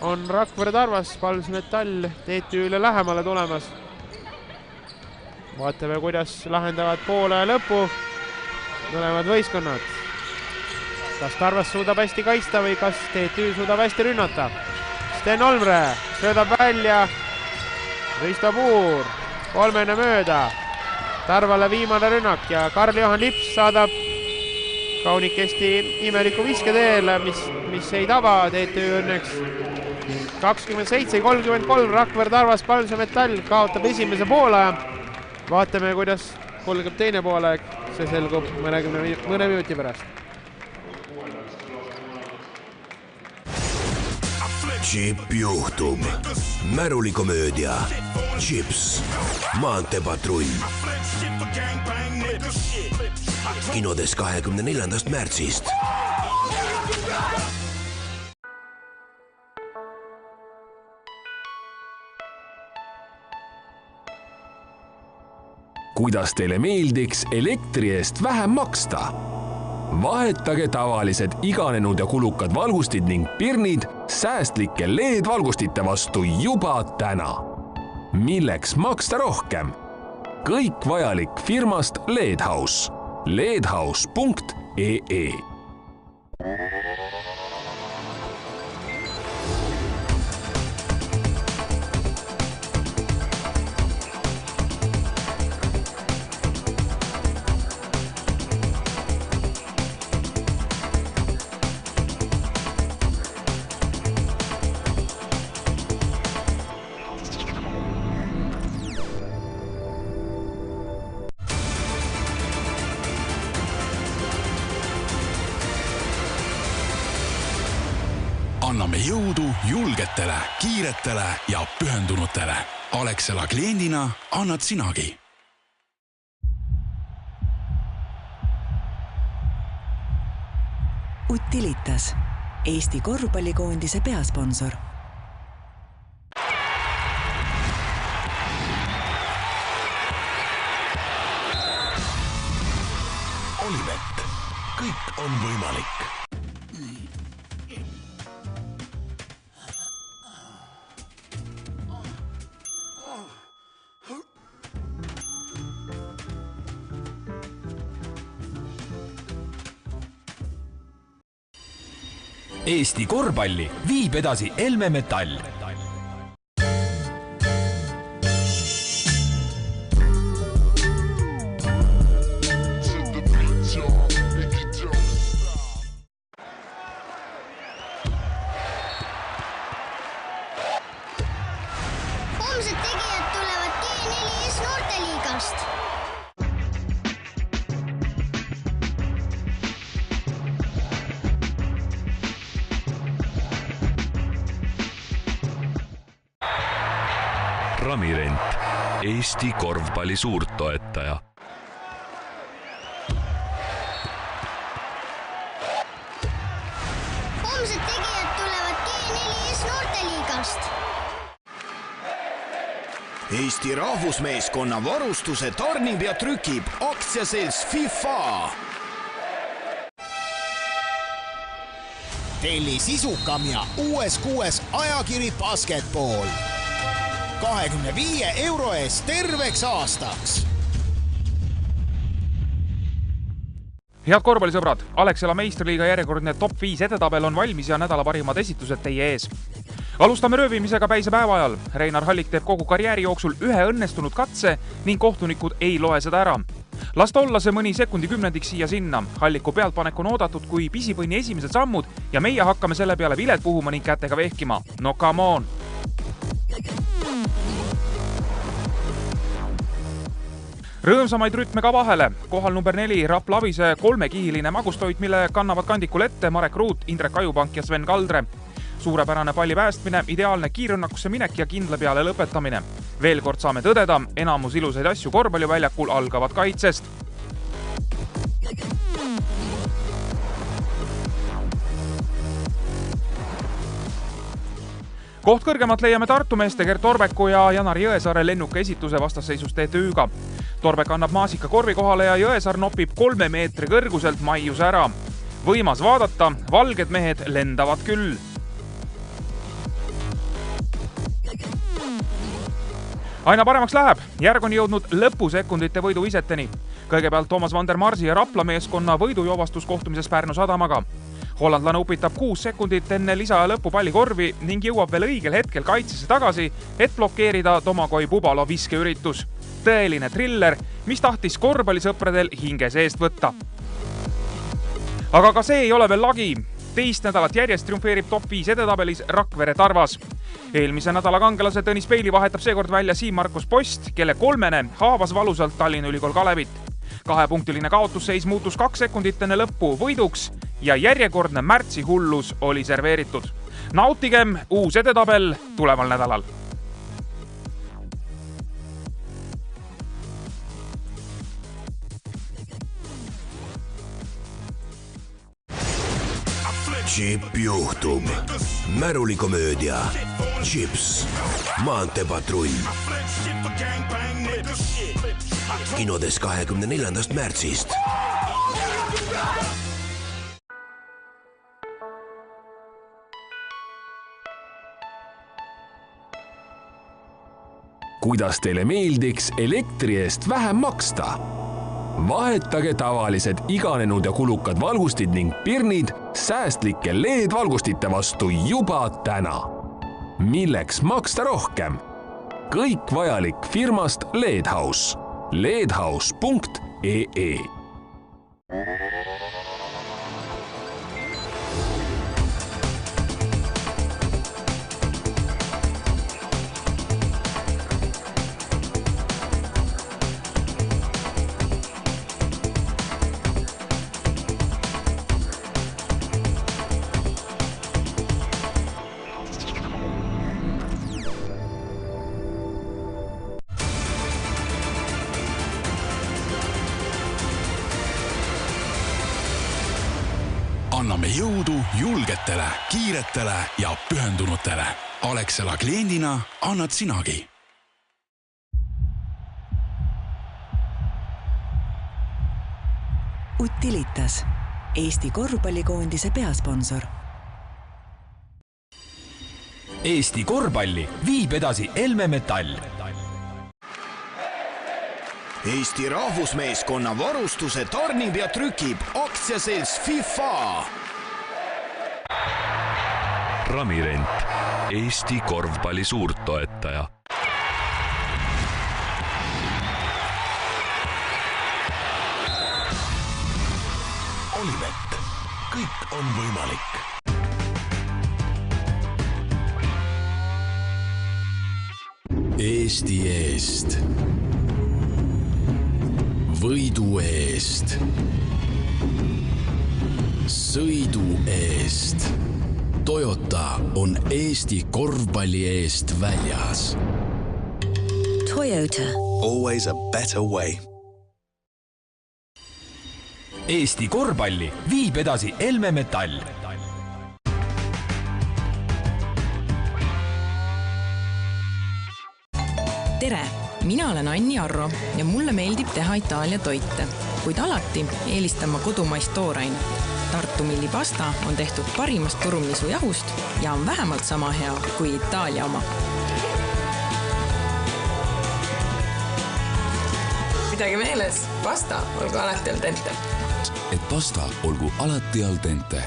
on Rakvere Tarvas Palmse Metall TTÜ-le lähemale tulemas. Vaatame, kuidas lahendavad poole lõpu mõlemad võistkonnad. Kas Tarvas suudab hästi kaitsta või kas TTÜ suudab hästi rünnata? Sten Olmre söödab välja. Risto Puur kolmene mööda. Tarvale viimane rünnak ja Karl-Johan Lips saadab kaunikesti imeliku viske teele, mis ei taba TTÜ õnneks. 27-33 Rakvere Tarvas Palmse Metall kaotab esimese poole. Vaatame, kuidas kulgeb teine poole. See selgub mõne minuti pärast. Chip juhtub. Märulikomöödia. Chips. Maanteepatrull. Kinodes 24. märtsist. Kuidas teile meeldiks elektri eest vähem maksta? Vahetage tavalised iganenud ja kulukad valgustid ning pirnid säästlike LED-valgustite vastu juba täna. Milleks maksta rohkem? Kõik vajalik firmast LED-House. ledhouse.ee. Anname jõudu julgetele, kiiretele ja pühendunutele. Alexela kliendina annad sinagi. Utilitas, Eesti korvpallikoondise peasponsor. on võimalik. Eesti korvpalli viib edasi Elme Metall. Homsed tegijad tulevad G4S noorteliigast. Ramirent, Eesti korvpalli suurtoetaja. Homsed tegijad tulevad G4S noorteliigast. Eesti rahvusmeeskonna varustuse tarnib ja trükib aktsiaselts FIFA. Telli sisukam ja US6 ajakiri Basketball. 25 euro eest terveks aastaks. Head korvpallisõbrad, Alexela meistriliiga järjekordne top 5 edetabel on valmis ja nädala parimad esitused teie ees. Alustame röövimisega päise päeva ajal. Reinar Hallik teeb kogu karjääri jooksul ühe õnnestunud katse ning kohtunikud ei loe seda ära. Last olla see mõni sekundi kümnendik siia sinna. Halliku pealtpanek on oodatud kui pisipõnni esimesed sammud ja meie hakkame selle peale vilet puhuma ning kätega vehkima. No come on! Rõõmsamaid rütme ka vahele. Kohal number 4 Rapla Avise kolmekihiline magustoit, mille kannavad kandikul ette Marek Ruut, Indrek Ajupank ja Sven Kaldre. Suurepärane palli päästmine, ideaalne kiirrünnakusse minek ja kindla peale lõpetamine. Veel kord saame tõdeda, enamus ilusaid asju korvpalliväljakul algavad kaitsest. Koht kõrgemat leiame Tartu meeste Gert Torbeku ja Janar Jõesaare lennuka esituse vastasseisus TTÜ-ga. Torbek annab maasika korvi kohale ja Jõesaar nopib 3 meetri kõrguselt maiuse ära. Võimas vaadata, valged mehed lendavad küll. Aina paremaks läheb, järg on jõudnud lõpusekundite võidu iseteni. Kõigepealt Toomas Vander Marsi ja Rapla meeskonna võidujovastus kohtumises Pärnu Sadamaga. Hollandlane upitab 6 sekundit enne lisa lõpu palli korvi ning jõuab veel õigel hetkel kaitsesse tagasi, et blokeerida Domagoj Bubalo viskeüritus. Tõeline triller, mis tahtis korvpallisõpradel hinge seest võtta. Aga ka see ei ole veel lagi. Teist nädalat järjest triumfeerib top 5 edetabelis Rakvere Tarvas. Eelmise nädala kangelase Tõnis Peili vahetab seekord välja Siim-Markus Post, kelle kolmene haavas valusalt Tallinna Ülikool Kalevit. 2-punktiline kaotusseis muutus 2 sekundit enne lõppu võiduks ja järjekordne märtsi hullus oli serveeritud. Nautigem uus edetabel tuleval nädalal. Chip juhtub. Märulikomöödia. Chips. Maanteepatrull. Kinodes 24. märtsist. Kuidas teile meeldiks elektri eest vähem maksta? Vahetage tavalised iganenud ja kulukad valgustid ning pirnid säästlike LED-valgustite vastu juba täna. Milleks maksta rohkem? Kõik vajalik firmast LED-House. ledhouse.ee Anname jõudu julgetele, kiiretele ja pühendunutele. Alexela kliendina annad sinagi. Utilitas, Eesti korvpallikoondise peasponsor. Eesti korvpalli viib edasi Elme Metall. Eesti rahvusmeeskonna varustuse tarnib ja trükib aktsiaselts FIFA. Ramirent, Eesti korvpalli suurtoetaja. Olivett, kõik on võimalik. Eesti eest. Võidu eest. Sõidu eest. Toyota on Eesti korvpalli eest väljas. Toyota. Always a better way. Eesti korvpalli viib edasi Elme Metall. Tere, mina olen Anni Arro ja mulle meeldib teha Itaalia toite, kuid alati eelistan ma kodumaist tooraine. Tartu Milli pasta on tehtud parimast turumlisujahust ja on vähemalt sama hea kui Itaalia oma. Pidage meeles, pasta olgu alati al dente. Et pasta olgu alati al dente.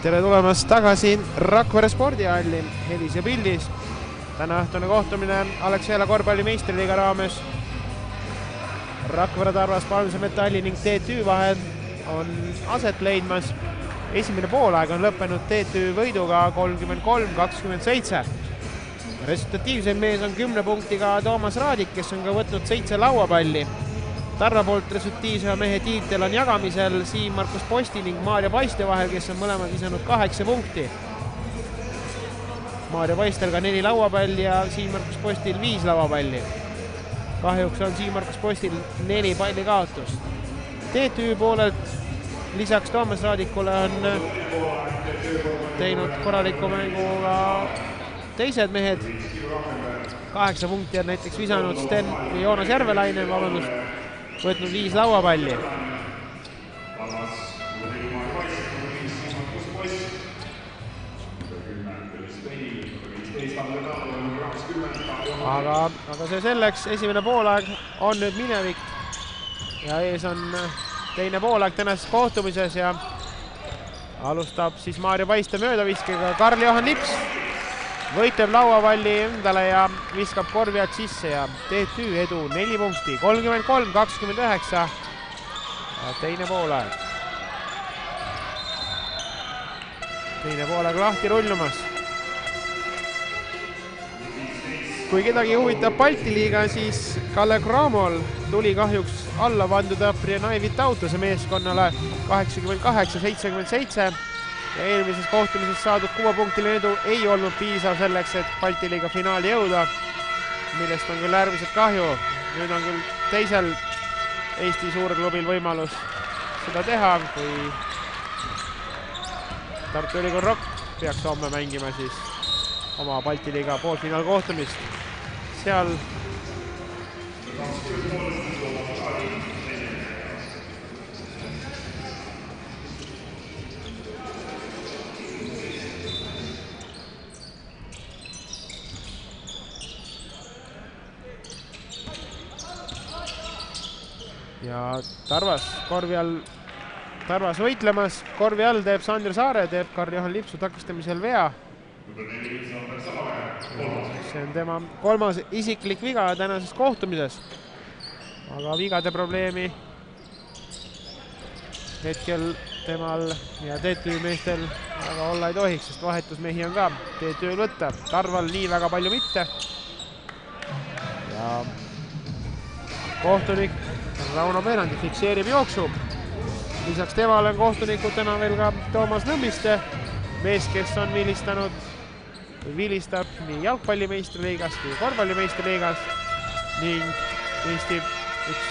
tere tulemast tagasi Rakvere spordihalli helis ja pildis. Täna õhtune kohtumine Alexela korvpalli meistriliiga raames. Rakvere Tarvas Palmse Metalli ning TTÜ vahel on aset leidmas. Esimene poolaeg on lõppenud TTÜ võiduga 33-27. Resultatiivsem mees on 10 punktiga Toomas Raadik, kes on ka võtnud 7 lauapalli. Tarva poolt resultatiivse mehe tiitel on jagamisel Siim-Markus Posti ning Maarja Paiste vahel, kes on mõlemad visanud 8 punkti. Maarja Paistel ka 4 lauapalli ja Siim-Markus Postil 5 lauapalli. Kahjuks on Siim-Markus Postil 4 palli kaotust. TTÜ poolelt lisaks Toomas Raadikule on teinud korraliku mängu ka teised mehed. 8 punkti on näiteks visanud Sten Joonas Järvelainen, võtnud 5 lauapalli. Aga see selleks, esimene poolaeg on nüüd minevik ja ees on teine poolaeg tänases kohtumises ja alustab siis Maarja Paiste möödaviskega. Karl-Johan Lips võitleb lauapalli endale ja viskab korviad sisse ja TTÜ edu 4 punkti, 33-29 teine poolaeg. Teine poolaeg lahti rullumas. Kui kedagi huvitab Balti liiga, siis Kalle Kramol tuli kahjuks alla vanduda Prienai Vitautose meeskonnale 88-77 ja eelmises kohtumises saadud 6-punktiline edu ei olnud piisav selleks, et Balti liiga finaali jõuda, millest on küll äärmiselt kahju. Nüüd on küll teisel Eesti suurklubil võimalus seda teha, kui Tartu Ülikool Rock peaks homme mängima siis oma Balti liiga poolfinaal kohtumist. Seal ja Tarvas korvi all, Tarvas võitlemas, korvi all teeb Sander Saare, teeb Karl-Johan Lipsu takistamisel vea. See on tema 3. isiklik viga tänases kohtumises. Aga vigade probleemi hetkel temal ja TTÜ meestel väga olla ei tohiks, sest vahetusmehi on ka TTÜ võtta. Tarval nii väga palju mitte. Ja kohtunik Rauno Peenandi fikseerib jooksu. Lisaks temale on kohtunikud täna veel ka Toomas Nõmmiste, mees, kes on vilistab nii jalgpallimeistriliigas kui korvpallimeistriliigas ning Eesti üks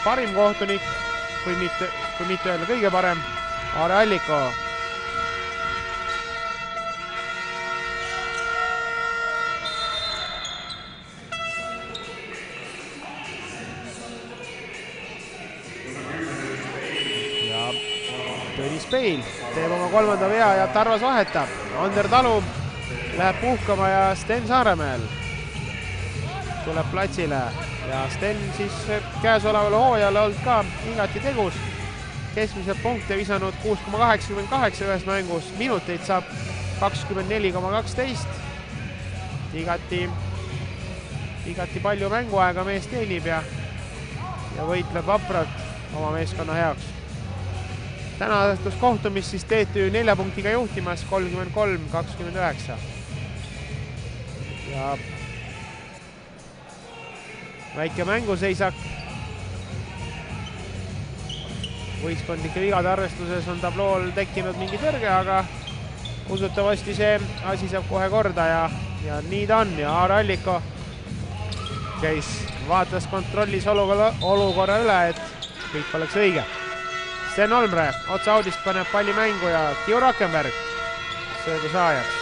parim kohtunik, kui mitte öelda kõige parem, Aare Alliko. Tõnis Peil teeb oma 3. vea ja Tarvas vahetab. Ander Talu läheb puhkama ja Sten Saaremäel tuleb platsile. Ja Sten siis käesolevale hooajale olnud ka igati tegus. Keskmiselt punkte visanud 6,88 ühes mängus. Minuteid saab 24,12. Igati palju mänguaega mees teenib ja võitleb vapralt oma meeskonna heaks. Täna õhtus kohtumis siis TTÜ 4 punktiga juhtimas 33-29. Ja väike mänguseisak. Võistkondlike vigade arvestuses on tablool tekkinud mingi tõrge, aga usutavasti see asi saab kohe korda ja nii ta on. Ja Aare Alliko käis, vaatas kontrollis olukorra üle, et kõik oleks õige. Sten Olmre otsa audist paneb palli mängu ja Kiu Rakenberg söödu saajaks.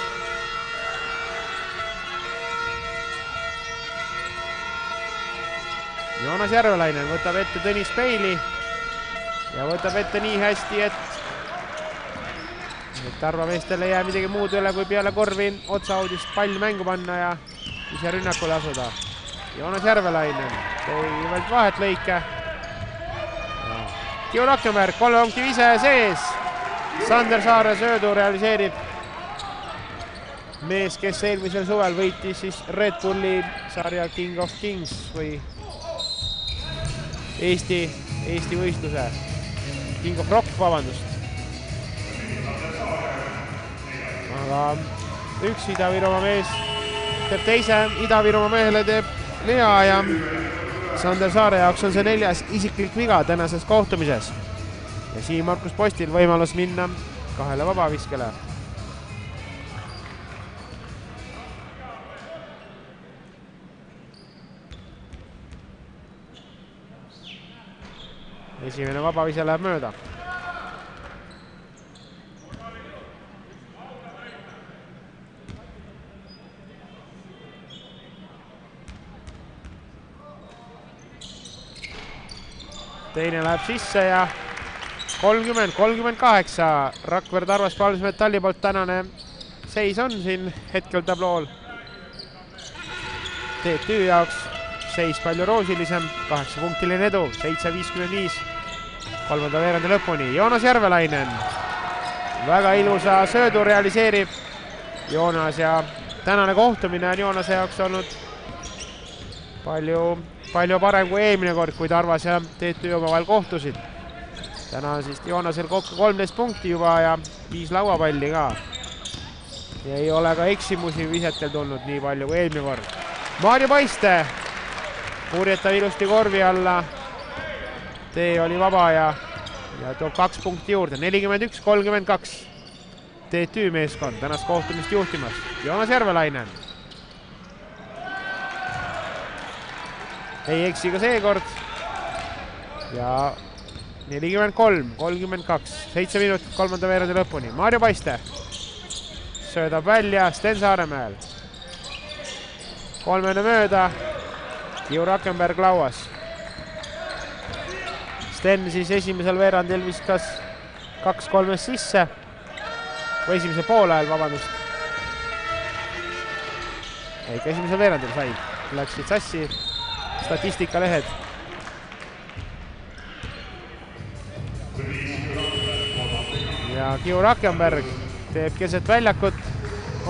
Joonas Järvelainen võtab ette Tõnis Peili ja võtab ette nii hästi, et Tarva meestel ei jää midagi muud üle, kui peale korvi otsa audist pall mängu panna ja ise rünnakule asuda. Joonas Järvelainen tõi veel vahet lõike. Kiu Rakenberg, 3 punkti vise sees Sander Saare söödu realiseerib mees, kes eelmisel suvel võitis siis Red Bulli sarja King of Kings või Eesti võistluse. King of Rock, vabandust. Aga üks Ida-Virumaa mees teeb teise, Ida-Virumaa mehele teeb Lea ja Sander Saare jaoks on see 4. isiklik viga tänases kohtumises. Ja siin Markus Postil võimalus minna 2 vabaviskele. Esimene vabavise läheb mööda. Teine läheb sisse ja 30-38. Rakvere Tarvas Palvis Metalli poolt tänane seis on siin hetkel tablool. TTÜ jaoks seis palju roosilisem, 8-punktiline edu, 7-55. 3. veerandi lõpuni. Joonas Järvelainen väga ilusa söödu realiseerib Joonas ja tänane kohtumine on Joonase jaoks olnud palju parem kui eelmine kord, kui Tarvas ja TTÜ omavahel kohtusid. Täna on siis Joonasel kokku 13 punkti juba ja 5 lauapalli ka. Ja ei ole ka eksimusi visetel tulnud nii palju kui eelmine kord. Maarja Paiste purjetab ilusti korvi alla. Tee oli vaba ja toob 2 punkti juurde. 41-32. TTÜ meeskond tänast kohtumist juhtimas. Joonas Järvelainen. Ei eksi ka seekord. Ja 43-32. 7 minutit 3. veerandi lõpuni. Maarja Paiste söödab välja Sten Saaremäel. 3 mööda. Kiu Rakenberg lauas. Sten siis esimesel veerandil viskas 2-3 sisse. Või esimesel poolajal, vabandust. Ikka esimesel veerandil sai. Läksid sassi statistikalehed. Ja Kiu Rakenberg teeb keset väljakut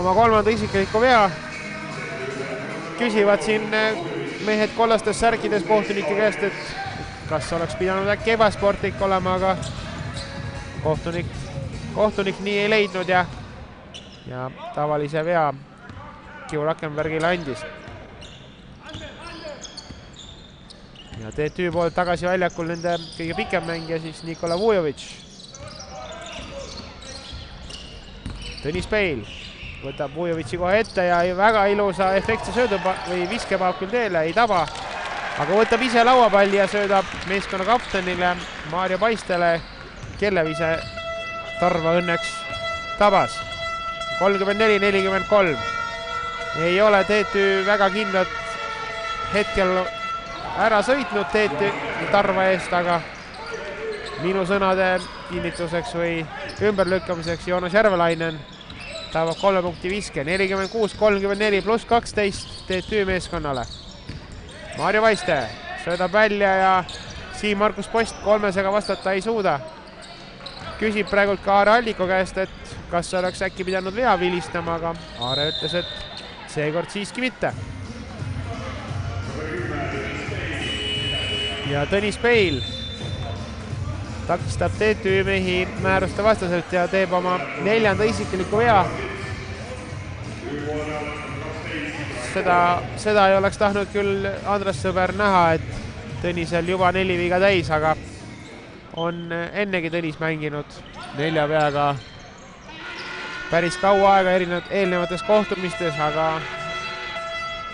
oma 3. isikliku vea. Küsivad siin mehed kollastes särkides kohtunike käest, et kas oleks pidanud äkki ebasportlik olema, aga kohtunik nii ei leidnud ja tavalise vea Kiu Rakenbergile andis. Ja TTÜ poolt tagasi väljakul nende kõige pikem mängija siis Nikola Vujovic. Tõnis Peil võtab Vujovici kohe ette ja väga ilusa efektse söödu või viskepaab küll teele, ei taba. Aga võtab ise lauapalli ja söödab meeskonna kaptenile Maarja Paistele, kelle vise Tarva õnneks tabas. 34-43. Ei ole TTÜ väga kindlat hetkel ära sõitnud TTÜ Tarva eest, aga minu sõnade kinnituseks või ümberlükkamiseks Joonas Järvelainen tabab 3 punkti viske. 46-34 pluss 12 TTÜ meeskonnale. Maarja Paiste söödab välja ja siin Markus Post 3-sega vastata ei suuda. Küsib praegult ka Aare Alliko käest, et kas oleks äkki pidanud vea vilistama, aga Aare ütles, et seekord siiski mitte. Ja Tõnis Peil takistab TTÜ mehi määruste vastaselt ja teeb oma 4. isikliku vea. Seda ei oleks tahtnud küll Andres Sõber näha, et Tõnisel juba 4 viga täis, aga on ennegi Tõnis mänginud 4 veaga päris kaua aega eelnevates kohtumistes, aga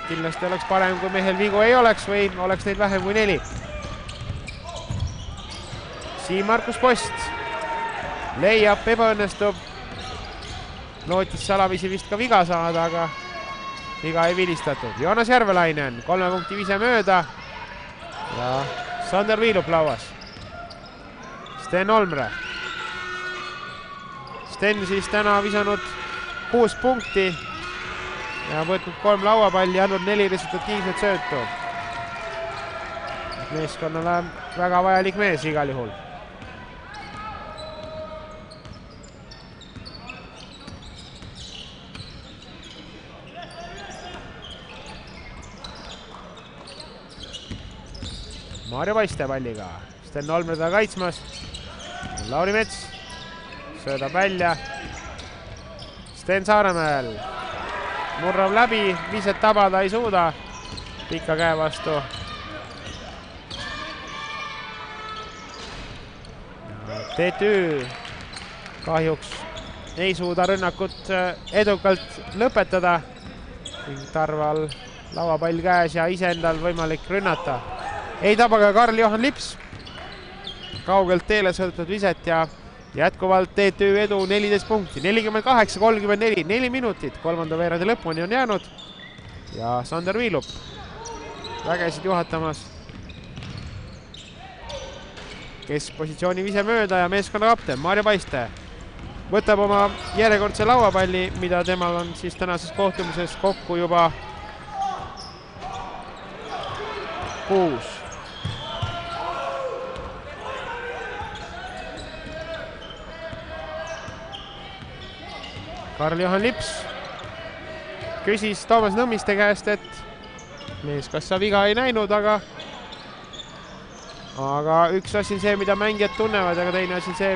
kindlasti oleks parem, kui mehel vigu ei oleks või oleks neid vähem kui 4. Siin Markus Post leiab, ebaõnnestub. Lootis salavisi vist ka viga saada, aga viga ei vilistatud. Joonas Järvelainen 3 punkti vise mööda ja Sander Viilup lauas. Sten Olmre. Sten siis täna visanud 6 punkti ja võtnud 3 lauapalli, andnud 4 resultatiivset söötu. Meeskonnale väga vajalik mees igal juhul. Maarja Paiste palliga. Sten Olmer teda kaitsmas. Lauri Mets söödab välja. Sten Saaremäel murrab läbi, viset tabada ei suuda. Pika käe vastu. TTÜ kahjuks ei suuda rünnakut edukalt lõpetada. Tarval lauapall käes ja iseendal võimalik rünnata. Ei taba ka Karl-Johan Lips. Kaugelt teele sõltud viset ja jätkuvalt TTÜ edu 14 punkti. 48-34, 4 minutit. Kolmanda veerandi lõpuni on jäänud. Ja Sander Viilup vägesid juhatamas. Keskpositsiooni vise mööda ja meeskonna kapten Maarja Paiste võtab oma järjekordse lauapalli, mida temal on siis tänases kohtumises kokku juba 6. Karl-Johan Lips küsis Toomas Nõmmiste käest, et mees kas sa viga ei näinud, aga üks asi on see, mida mängijad tunnevad, aga teine asi on see,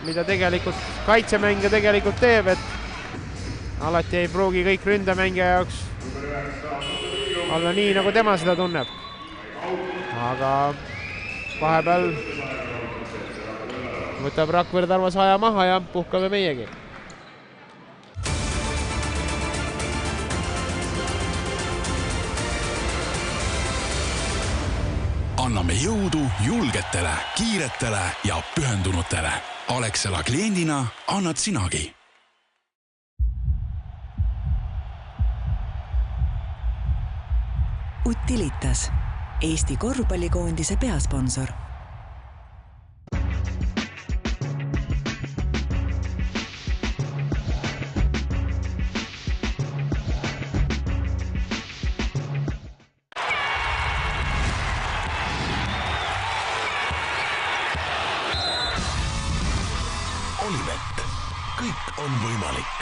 mida tegelikult kaitsemängija tegelikult teeb, et alati ei pruugi kõik ründamängija jaoks olla nii, nagu tema seda tunneb. Aga vahepeal võtab Rakvere Tarvas aja maha ja puhkame meiegi. Anname jõudu julgetele, kiiretele ja pühendunutele. Alexela kliendina annad sinagi. Utilitas, Eesti korvpallikoondise peasponsor. Olivett. Kõik on võimalik.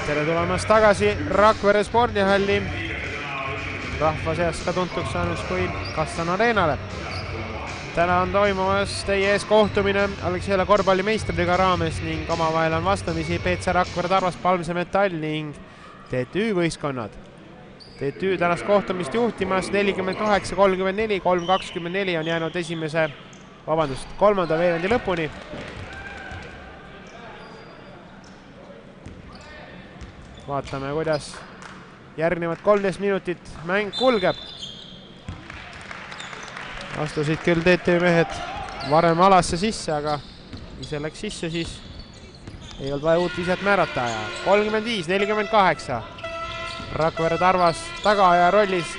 Tere tulemast tagasi Rakvere spordihalli. Rahva seas ka tuntuks saanud kui Kastan Areenale. Täna on toimumas teie ees kohtumine Alexela korvpalli meistriliiga raames ning omavahel on vastamisi PC Rakvere Tarvas Palmse Metall ning TTÜ võistkonnad. TTÜ tänast kohtumist juhtimas 48-34, 3-24 on jäänud kolmanda veerandi lõpuni. Vaatame, kuidas järgnevad 13 minutit mäng kulgeb. Astusid küll TTÜ mehed varem alasse sisse, aga ise läks sisse, siis ei olnud vaja uut viset määrata. 35-48. Rakvere Tarvas tagaaja rollis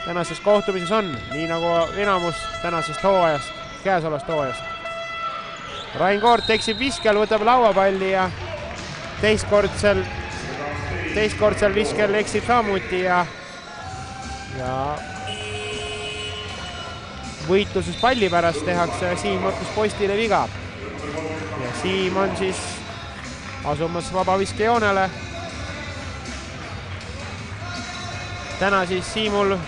tänases kohtumises on, nii nagu enamus tänasest hooajast, käesolevast hooajast. Rain Koort eksib viskel, võtab lauapalli ja teistkordsel viskel eksib samuti ja võitluses palli pärast tehakse Siim Mõrkus Postile viga. Ja Siim on siis asumas vabaviskejoonele. Täna siis Siimul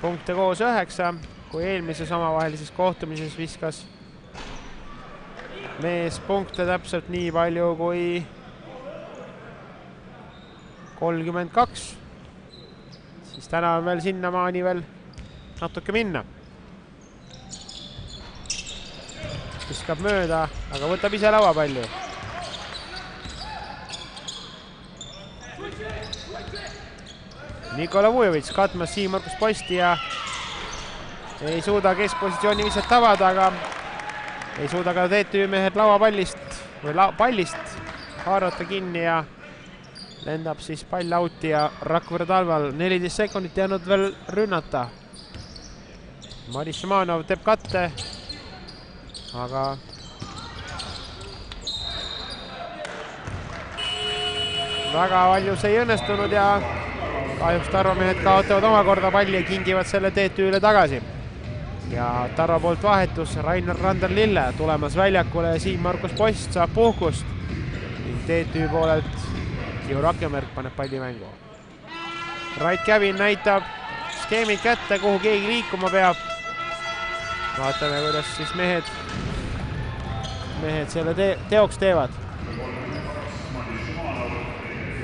punkte koos 9, kui eelmises omavahelises kohtumises viskas mees punkte täpselt nii palju kui 32. Siis täna on veel sinnamaani veel natuke minna. Viskab mööda, aga võtab ise lauapalli. Nikola Vujovits katmas Siim Mõrkus Posti ja ei suuda keskpositsiooni viset tabada, aga ei suuda ka TTÜ mehed pallist haarata kinni ja lendab siis pall auti ja Rakvere Tarval 14 sekundit jäänud veel rünnata. Maris Šamanov teeb katte, aga väga palju see ei õnnestunud ja kahjuks Tarva mehed kaotavad omakorda palli ja kingivad selle TTÜ-le tagasi. Ja Tarva poolt vahetus Rainer Rander-Lille tulemas väljakule ja Siim-Markus Post saab puhkust. TTÜ poolelt Kiu Rakkemerk paneb palli mängu. Rait Kävin näitab skeemid kätte, kuhu keegi liikuma peab. Vaatame, kuidas siis mehed selle teoks teevad.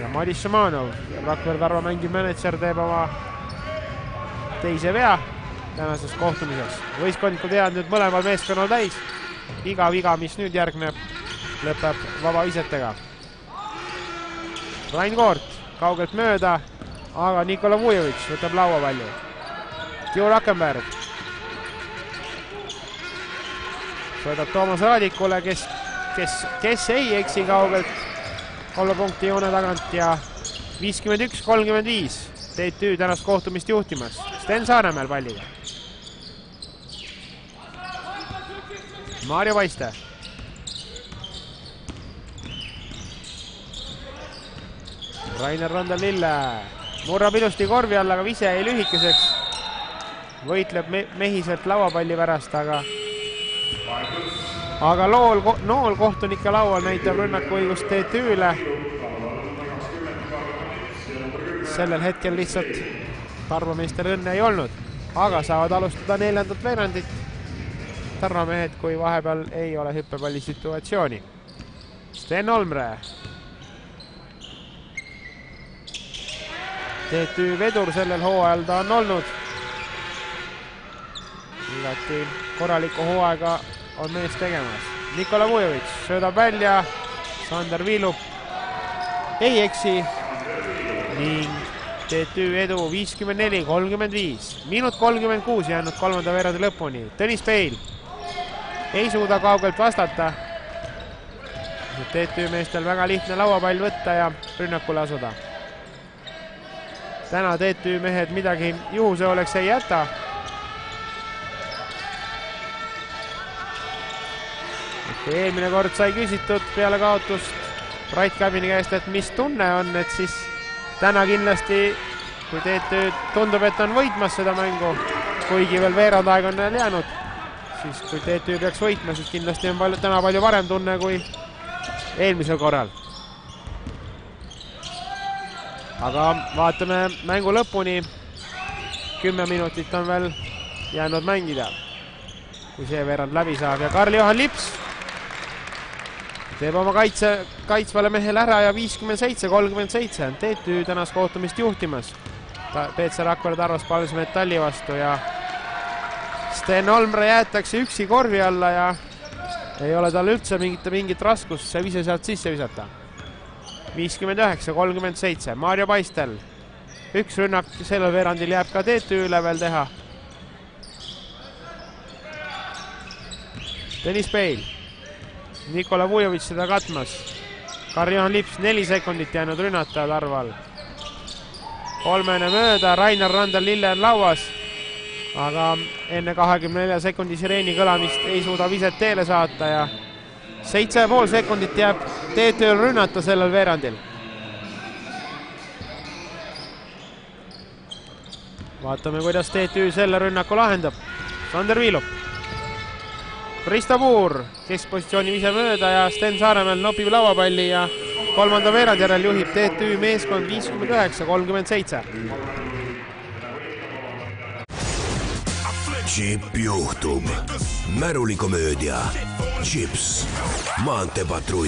Ja Madis Šamanov, Rakvere Tarva mängib mänedžer, teeb oma teise vea tänases kohtumises. Võistkondlikud vead nüüd mõlemal meeskonnal täis. Iga viga, mis nüüd järgneb, lõpeb vaba visetega. Rain Koort kaugelt mööda, aga Nikola Vujevitš võtab laua palju. Kiu Rakkenberg söödab Toomas Raadikule, kes ei eksi kaugelt 3 punkti joone tagant ja 51-35 TTÜ tänast kohtumist juhtimas. Sten Saaremäel palliga. Maarja Paiste. Rainer Rander-Lille murrab ilusti korvi all, aga vise jäi lühikeseks. Võitleb mehiselt lauapalli pärast, aga nool kohtunike laual näitab rünnakuõigust TTÜ-le. Sellel hetkel lihtsalt Tarvameestel õnne ei olnud, aga saavad alustada 4. veerandit. Tarva mehed, kui vahepeal ei ole hüppepalli situatsiooni. Sten Olmre. TTÜ vedur sellel hooajal ta on olnud. Igati korralikku hooaega on mees tegemas. Nikola Vujevitš söödab välja, Sander Viilup ei eksi ning TTÜ edu 54-35. Minut 36 jäänud 3. veerandi lõpuni. Tõnis Peil ei suuda kaugelt vastata. TTÜ meestel väga lihtne lauapall võtta ja rünnakule asuda. Täna TTÜ mehed midagi juhuse oleks ei jäta. Eelmine kord sai küsitud peale kaotust Rait Käbini käest, et mis tunne on, et siis täna kindlasti, kui TTÜ tundub, et on võitmas seda mängu, kuigi veel veerand aeg on neil jäänud, siis kui TTÜ peaks võitma, siis kindlasti on täna palju parem tunne kui eelmisel korral. Aga vaatame mängu lõpuni. 10 minutit on veel jäänud mängida, kui see veerand läbi saab ja Karl-Johan Lips teeb oma kaitsvale mehele ära ja 57-37 on TTÜ tänast kohtumist juhtimas. Peetser Rakvere Tarvas palus Metalli vastu ja Sten Olmre jäetakse üksi korvi alla ja ei ole tal üldse mingit raskust see vise sealt sisse visata. 59-37, Maarja Paistel. Üks rünnak sellel veerandil jääb ka TTÜ-le veel teha. Tõnis Peil. Nikola Vujevitš seda katmas. Karl-Johan Lips 4 sekundit jäänud rünnata Tarval. 3 mööda, Rainer Rander-Lille on lauas, aga enne 24 sekundi sireeni kõlamist ei suuda viset teele saata ja 7,5 sekundit jääb TTÜ-l rünnata sellel veerandil. Vaatame, kuidas TTÜ selle rünnaku lahendab. Sander Viilup. Risto Puur keskpositsiooni vise mööda ja Sten Saaremäel nopib lauapalli ja 3. veerand järel juhib TTÜ meeskond 59-37. Chip juhtub. Märulikomöödia. Chips. Maanteepatrull.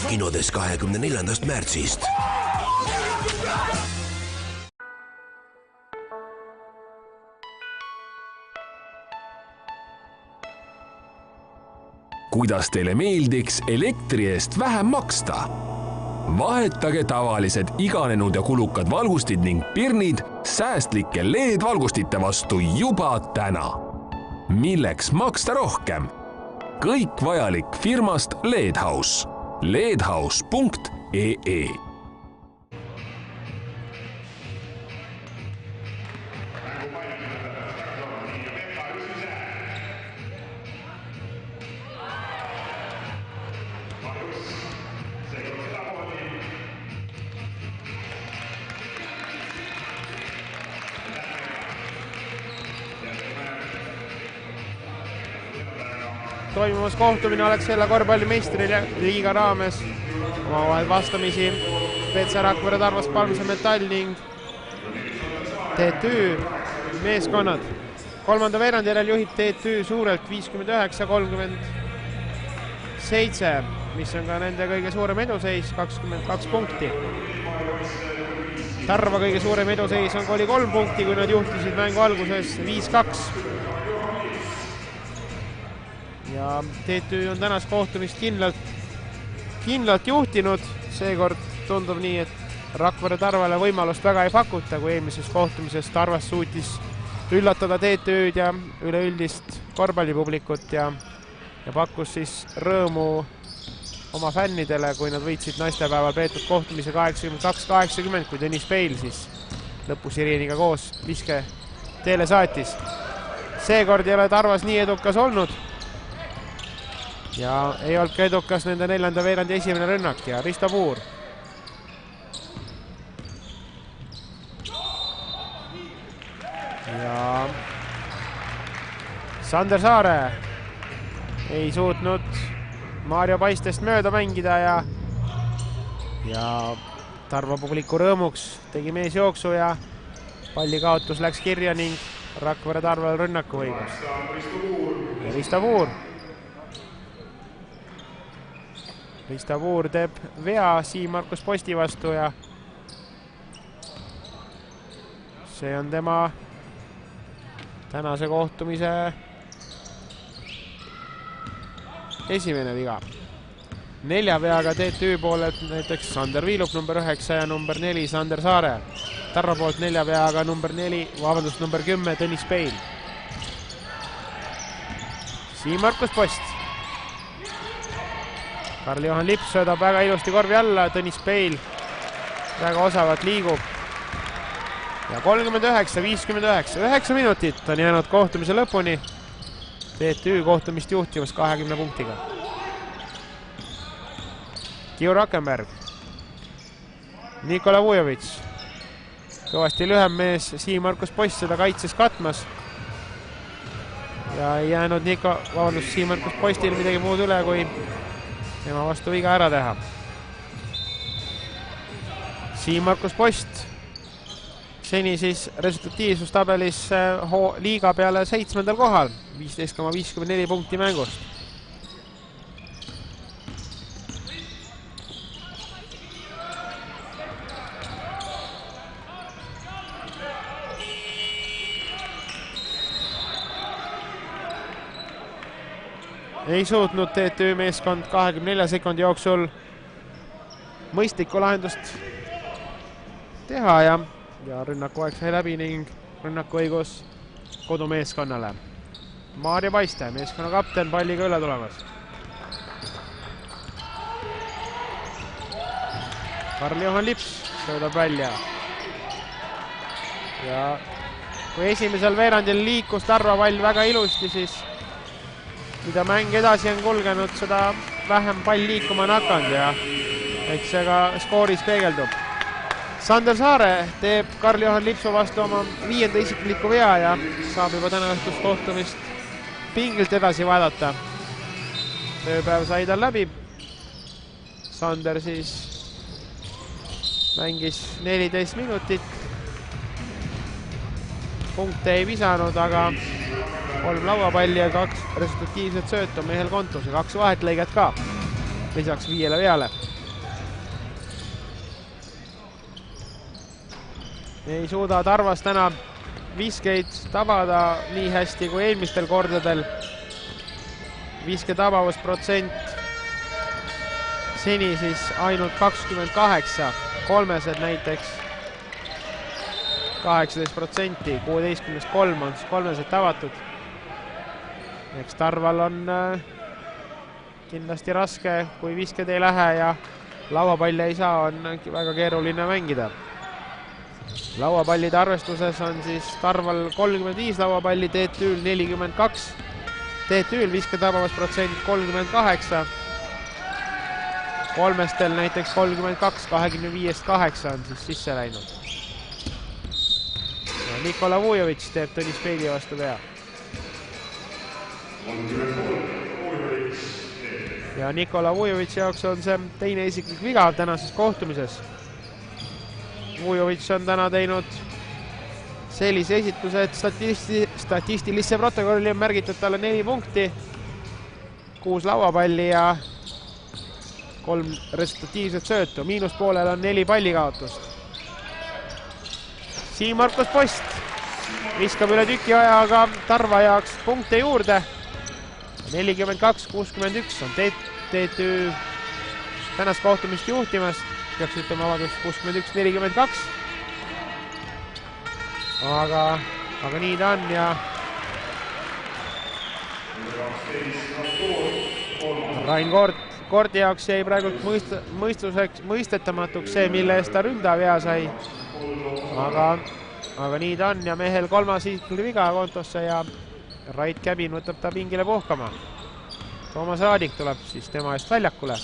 Kinodes 24. märtsist. Kuidas teile meeldiks elektri eest vähem maksta? Vahetage tavalised iganenud ja kulukad valgustid ning pirnid säästlike LED-valgustite vastu juba täna. Milleks maksta rohkem? Kõik vajalik firmast LED-House. ledhouse.ee. toimumas kohtumine Alexela korvpallimeistril liiga raames. Omavahel vastamisi PC Rakvere, Tarvas, Palmse Metall ning TTÜ meeskonnad. Kolmanda veerandi järel juhib TTÜ suurelt 59-37, mis on ka nende kõige suurem eduseis, 22 punkti. Tarva kõige suurem eduseis oli 3 punkti, kui nad juhtisid mängu alguses 5-2. Ja TTÜ on tänast kohtumist kindlalt juhtinud. Seekord tundub nii, et Rakvere Tarvale võimalust väga ei pakuta, kui eelmises kohtumises Tarvas suutis üllatada TTÜ-d ja üleüldist korvpallipublikut ja pakkus siis rõõmu oma fännidele, kui nad võitsid naistepäeval peetud kohtumise 82-80, kui Tõnis Peil siis lõpus Iriniga koos viske teele saatis. Seekord ei ole Tarvas nii edukas olnud ja ei olnud ka edukas nende neljanda veerandi esimene rünnak ja Risto Puur. Ja Sander Saare ei suutnud Maarjo Paistest mööda mängida ja Tarva publiku rõõmuks tegi mees jooksu ja palli kaotus läks kirja ning Rakvere Tarval rünnaku õigus. Risto Puur. Risto Puur teeb vea Siim-Markus Posti vastu ja see on tema tänase kohtumise esimene viga. 4 veaga TTÜ poolelt näiteks Sander Viilup number 9 ja number 4 Sander Saare. Tarva poolt 4 veaga number 10 Tõnis Peil. Siim-Markus Post. Karl-Johan Lips söödab väga ilusti korvi alla, Tõnis Peil väga osavalt liigub. Ja 39-59, 9 minutit on jäänud kohtumise lõpuni. TTÜ kohtumist juhtimas 20 punktiga. Kiu Rakenberg. Nikola Vujovits. Kõvasti lühem mees Siim-Markus Post seda kaitses katmas. Ja ei jäänud Siim-Markus Postil midagi muud üle, kui tema vastu viga ära teha. Siim-Markus Post seni siis resultatiivsustabelis liiga peale 7. kohal, 15,54 punkti mängust. Ei suutnud TTÜ meeskond 24 sekundi jooksul mõistlikku lahendust teha ja rünnaku aeg sai läbi ning rünnaku õigus kodumeeskonnale. Maarjo Paiste, meeskonna kapten, palliga üle tulemas. Karl-Johan Lips söödab välja. Ja kui esimesel veerandil liikus Tarva pall väga ilusti, siis mida mäng edasi on kulgenud, seda vähem pall liikuma on hakanud ja eks see ka skooris peegeldub. Sander Saare teeb Karl-Johan Lipsu vastu oma 5. isikliku vea ja saab juba täna õhtust kohtumist pingilt edasi vaadata. Tööpäev sai tal läbi. Sander siis mängis 14 minutit. Punkte ei visanud, aga 3 lauapalli ja 2 resultatiivset söötu on mehel kontus ja 2 vahetlõiget ka. Lisaks 5 veale. Ei suuda Tarvas täna viskeid tabada nii hästi kui eelmistel kordadel. Viske tabavusprotsent seni siis ainult 28, kolmesed näiteks 18%, 16-3 on siis kolmesed tavatud. Eks Tarval on kindlasti raske, kui visked ei lähe ja lauapalle ei saa, on väga keeruline mängida. Lauapallide arvestuses on siis Tarval 35 lauapalli, TTÜ-l 42. TTÜ-l viske tabavusprotsent 38. Kolmestel näiteks 32, 25-8 on siis sisse läinud. Ja Nikola Vujovits teeb Tõnis Peili vastu vea. ja Nikola Vujovitši jaoks on see teine isiklik viga tänases kohtumises. Vujovitš on täna teinud sellise esituse, et statistilisse protokolli on märgitud talle 4 punkti, 6 lauapalli ja 3 resultatiivset söötu. Miinuspoolel on 4 pallikaotust. Siim-Markus Post viskab üle tüki ajaga Tarva jaoks punkte juurde. 42-61 on TTÜ tänast kohtumist juhtimas. Peaks ütlema vabadus 61-42. Aga nii ta on ja Rain Kordi jaoks jäi praegu mõistetamatuks see, mille eest ta ründavea sai. Aga nii ta on ja mehel 3. isiklik viga kontosse ja Rait Käbin võtab ta pingile puhkama. Toomas Raadik tuleb siis tema eest väljakule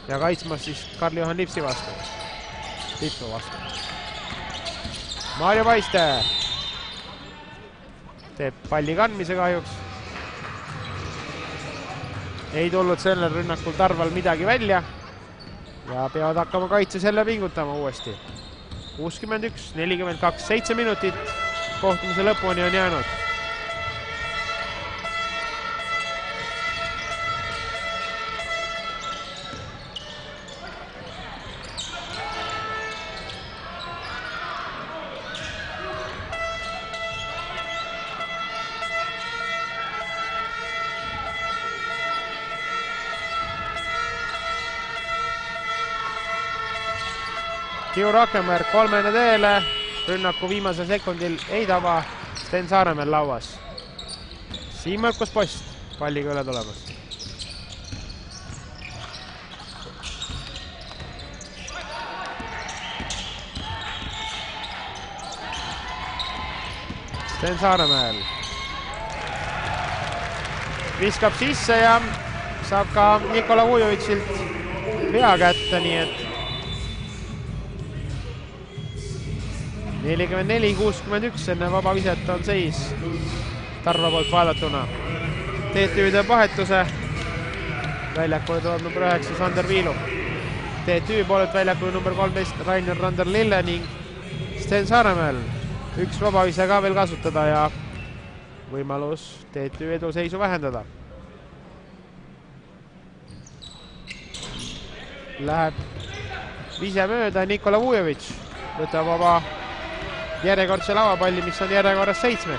ja kaitsmas siis Karl-Johan Lipsu vastu. Maarjo Paiste teeb palli kandmise kahjuks. Ei tulnud sellel rünnakul Tarval midagi välja ja peavad hakkama kaitses jälle pingutama uuesti. 61-42, 7 minutit kohtumise lõpuni on jäänud. Kiu Rakemärk 3. teele, rünnaku viimasel sekundil ei taba Sten Saaremäel lauas. Siim-Markus Post palliga üle tulemas. Sten Saaremäel viskab sisse ja saab ka Nikola Vujovitšilt vea kätte, nii et 44-61 enne vaba viset on seis Tarva poolt vaadatuna. TTÜ teeb vahetuse. Väljakule tuleb number 9 Sander Viilu. TTÜ poolelt väljakule number 13 Rainer Rander Lille ning Sten Saaremäel. 1 vaba vise ka veel kasutada ja võimalus TTÜ eduseisu vähendada. Läheb vise mööda Nikola Vujovitš. Võtab vaba järjekordse lauapalli, mis on järjekorras 7.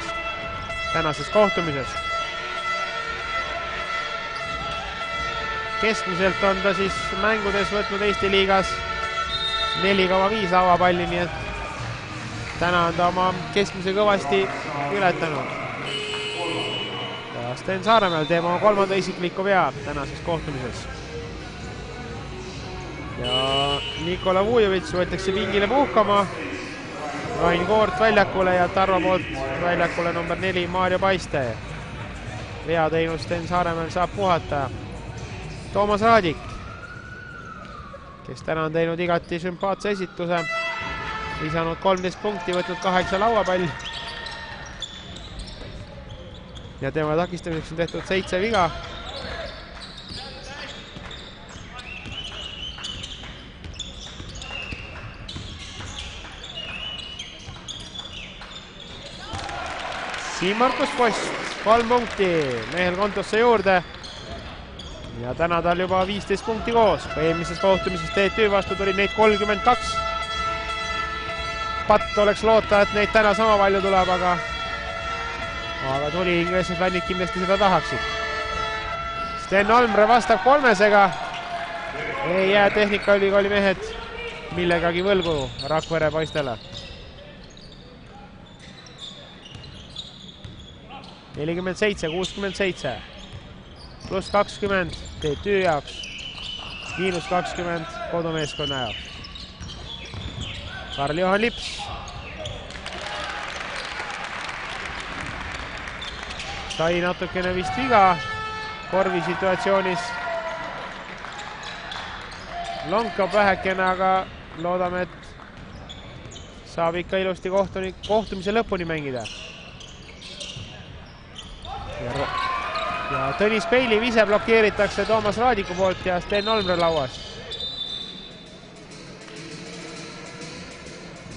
tänases kohtumises. Keskmiselt on ta siis mängudes võtnud Eesti liigas 4,5 lauapalli, nii et täna on ta oma keskmise kõvasti ületanud. Ja Sten Saaremäel teeb oma 3. isikliku vea tänases kohtumises. Ja Nikola Vujovitš võetakse pingile puhkama. Rain Koort väljakule ja Tarva poolt väljakule number 4 Maarjo Paiste. Vea teinud Sten Saaremäel saab puhata. Toomas Raadik, kes täna on teinud igati sümpaatse esituse. Lisanud 13 punkti, võtnud 8 lauapalli. Ja tema takistamiseks on tehtud 7 viga. Siim-Markus Post, 3 punkti mehel kontosse juurde. Ja täna tal juba 15 punkti koos. Eelmises kohtumises TTÜ vastu tuli neid 32. Patt oleks loota, et neid täna sama palju tuleb, aga tuli inglased fännid kindlasti seda tahaksid. Sten Almre vastab 3-sega. Ei jää Tehnikaülikooli mehed millegagi võlgu Rakvere poistele. 47-67. Pluss 20 TTÜ jaoks. Miinus 20 kodumeeskonna jaoks. Karl-Johan Lips. Sai natukene vist viga korvi situatsioonis. Lonkab vähekene, aga loodame, et saab ikka ilusti kohtumise lõpuni mängida. ja Tõnis Peiliv ise blokeeritakse Toomas Raadiku poolt ja Sten Olmre lauas.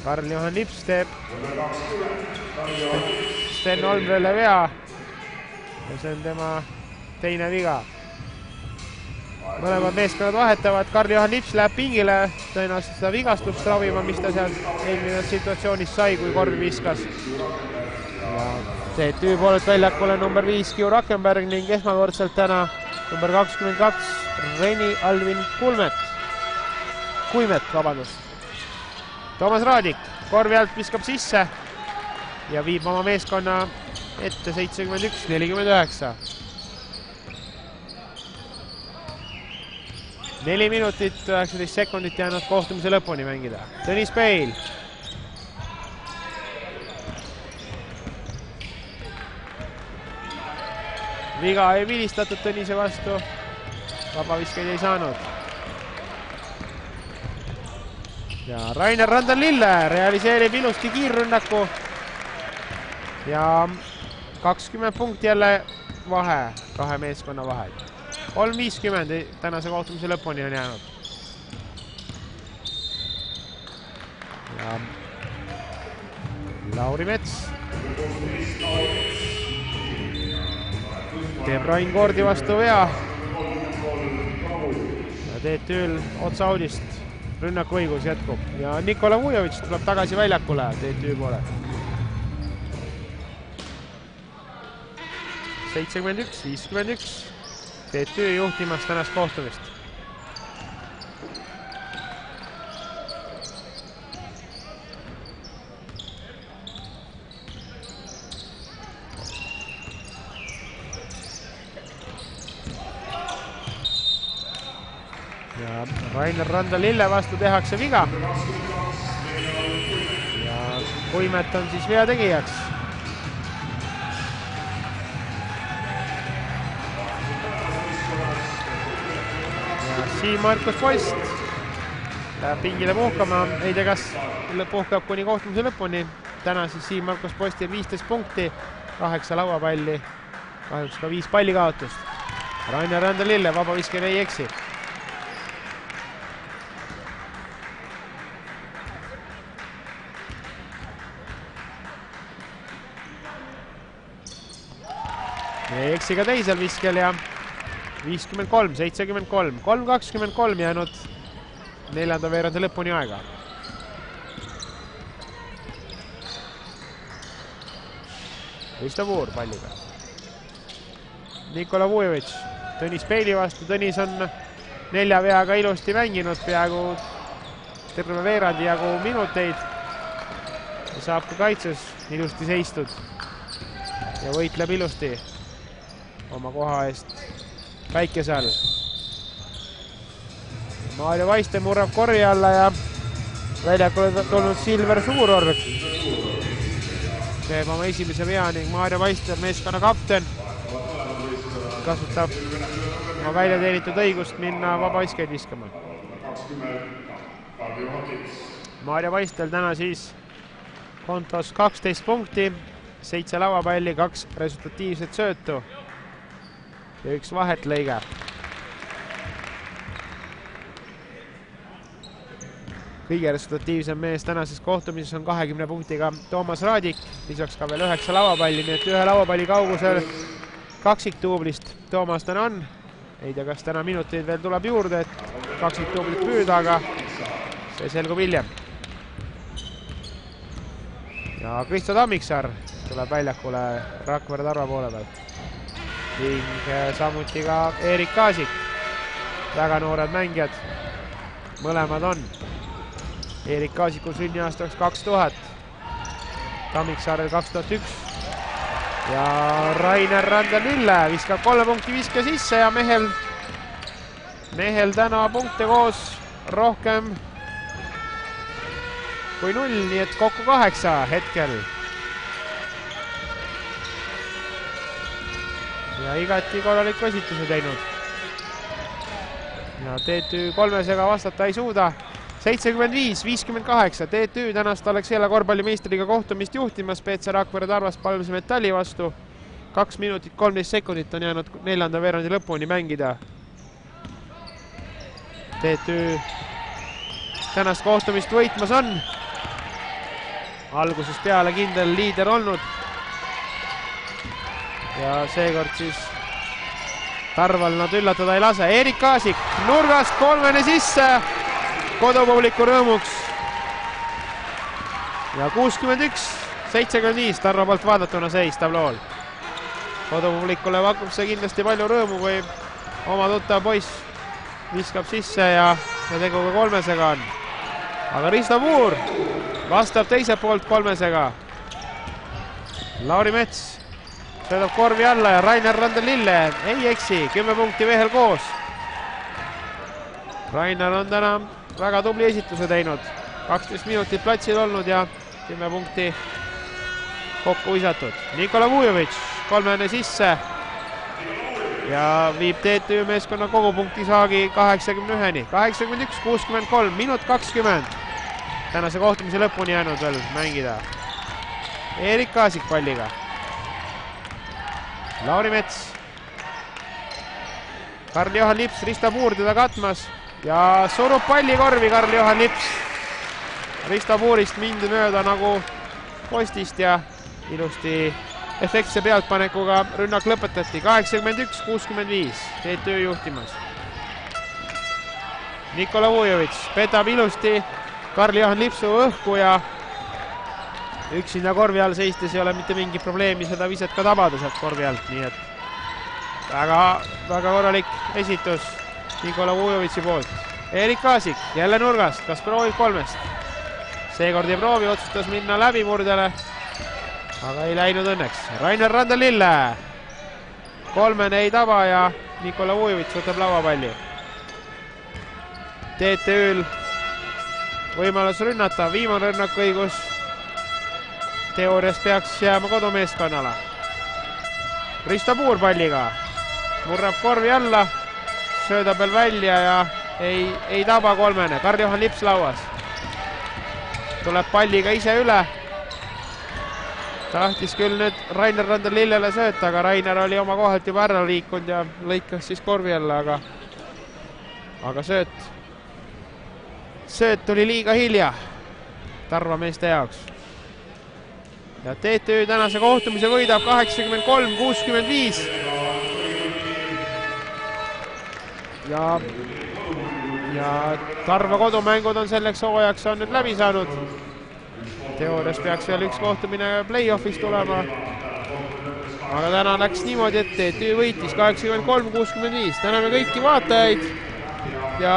Karl-Johan Lips teeb Sten Olmrele vea ja see on tema teine viga. Mõlemad meeskonnad vahetavad, Karl-Johan Lips läheb pingile, tõenäoliselt seda vigastust ravima, mis ta seal eelmises situatsioonis sai, kui korvi viskas. TTÜ poolelt väljakule number 5 Kiu Rakenberg ning esmakordselt täna number 22 Reni Alvin Kuimet. Toomas Raadik korvi alt viskab sisse ja viib oma meeskonna ette 71-49. 4 minutit, 19 sekundit jäänud kohtumise lõpuni mängida. Tõnis Peil. Viga ei vilistatud Tõnise vastu. Vabaviskeid ei saanud. Ja Rainer Randal-Lille realiseerib ilusti kiirrünnaku. Ja 20 punkti jälle vahe, kahe meeskonna vahel. 3.50 tänase kohtumise lõpuni on jäänud. Ja Lauri Mets teeb Rain Koordi vastu vea. Ja TTÜ-l otsaudist rünnakuõigus jätkub. Ja Nikola Vujovitš tuleb tagasi väljakule TTÜ poole. 71-51. TTÜ juhtimas tänast kohtumist. Ja Rainer Randal-Lille vastu tehakse viga. Ja Kuimet on siis vea tegijaks. Markus Post läheb pingile puhkama, ei tea kas puhkab kuni kohtumise lõpuni. Täna siis Siim Markus Postil 15 punkti, 8 lauapalli, kahjuks ka 5 pallikaotust. Rainer Randal-Lille, vabaviske ei eksi. Ei eksi ka teisel viskel ja 53-73, 3.23 jäänud neljanda veerandi lõpuni aega. Risto Puur palliga. Nikola Vujovitš, Tõnis Peili vastu. Tõnis on 4 veaga ilusti mänginud, peaaegu terve veerandi jagu minuteid. Ja saab ka kaitses ilusti seistud ja võitleb ilusti oma koha eest päikese all. Maarja Vaiste murrab korvi alla ja väljakule tulnud Silver Suurorg teeb oma esimese vea ning Maarja Vaiste, meeskonna kapten, kasutab oma välja teenitud õigust minna vabaviskeid viskama. Maarja Vaistel täna siis kontos 12 punkti, 7 lauapalli, 2 resultatiivset söötu ja 1 vahetlõige. Kõige resultatiivsem mees tänases kohtumises on 20 punktiga Toomas Raadik, lisaks ka veel 9 lauapalli, nii et 1 lauapalli kaugusel kaksiktuublist Toomas täna on. Ei tea, kas täna minuteid veel tuleb juurde, et kaksiktuublit püüda, aga see selgub hiljem. Ja Kristo Tammiksaar tuleb väljakule Rakvere Tarva poole pealt. Ning samuti ka Erik Kaasik. Väga noored mängijad. Mõlemad on. Erik Kaasikul sünniaastaks 2000. Tammiksaarel 2001. Ja Rainer Randal-Lille viskab 3 punkti viske sisse ja mehel täna punkte koos rohkem kui 0, nii et kokku 8 hetkel. Ja igati korraliku esituse teinud. Ja TTÜ kolmesega vastata ei suuda. 75-58 TTÜ tänast Alexela korvpallimeistriga kohtumist juhtimas. Peetsa Rakvere Tarvas Palmse Metalli vastu. 2 minutit 13 sekundit on jäänud 4. veerandi lõpuni mängida. TTÜ tänast kohtumist võitmas on. Algusest peale kindel liider olnud. Ja seekord siis Tarval nad üllatada ei lase. Erik Kaasik nurgast 3. sisse kodupubliku rõõmuks. Ja 61-75 Tarva poolt vaadatuna seis tablool. Kodupublikule pakub see kindlasti palju rõõmu, kui oma tuttav poiss viskab sisse ja tegu ka 3-sega on. Aga Risto Puur vastab teiselt poolt 3-sega. Lauri Mets söödab korvi alla ja Rainer Randel-Lille ei eksi, 10 punkti vehel koos. Rainer on täna väga tubli esituse teinud. 12 minutit platsil olnud ja 10 punkti kokku visatud. Nikola Vujovitš 3. sisse ja viib TTÜ meeskonna kogupunkti saagi 81-ni. 81-63, minut 20. Tänase kohtumise lõpuni jäänud veel mängida. Erik Kaasik palliga. Lauri Mets. Karl-Johan Lips, Risto Puur teda katmas ja surub pallikorvi Karl-Johan Lips. Risto Puurist mindi mööda nagu postist ja ilusti efektse pealtpanekuga rünnak lõpetati. 81-65, TTÜ juhtimas. Nikola Vujovitš petab ilusti Karl-Johan Lipsu õhku ja üksinda korvi all seistes ei ole mitte mingi probleemi seda viset ka tabada sealt korvi alt, nii et väga korralik esitus Nikola Vujovitši poolt. Erik Kaasik jälle nurgast, kas proovib 3-st? Seekord ei proovi, otsustas minna läbimurdele, aga ei läinud õnneks. Rainer Randel-Lille 3 ei taba ja Nikola Vujovitš võtab lauapalli. TTÜ-l võimalus rünnata, viimane rünnakõigus teoorias peaks jääma kodumeeskonnale. Risto Puur palliga, murrab korvi alla, söödab veel välja ja ei taba 3. Karl-Johan Lips lauas. Tuleb palliga ise üle. Tahtis küll nüüd Rainer Randel-Lillele sööta, aga Rainer oli oma kohalt juba ära liikunud ja lõikas siis korvi alla, aga sööt tuli liiga hilja Tarva meeste jaoks. Ja TTÜ tänase kohtumise võidab 83-65. Ja Tarva kodumängud on selleks hooajaks on nüüd läbi saanud. Teoorias peaks veel üks kohtumine play-offis tulema. Aga täna läks niimoodi, et TTÜ võitis 83-65. Täname kõiki vaatajaid ja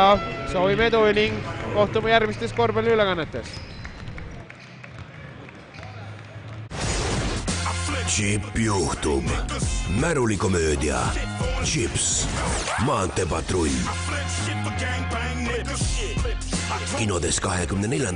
soovime edu ning kohtume järgmistes korvpalliülekannetes. Chip juhtub. Märulikomöödia. Chips. Maanteepatrull. Kinodes 24.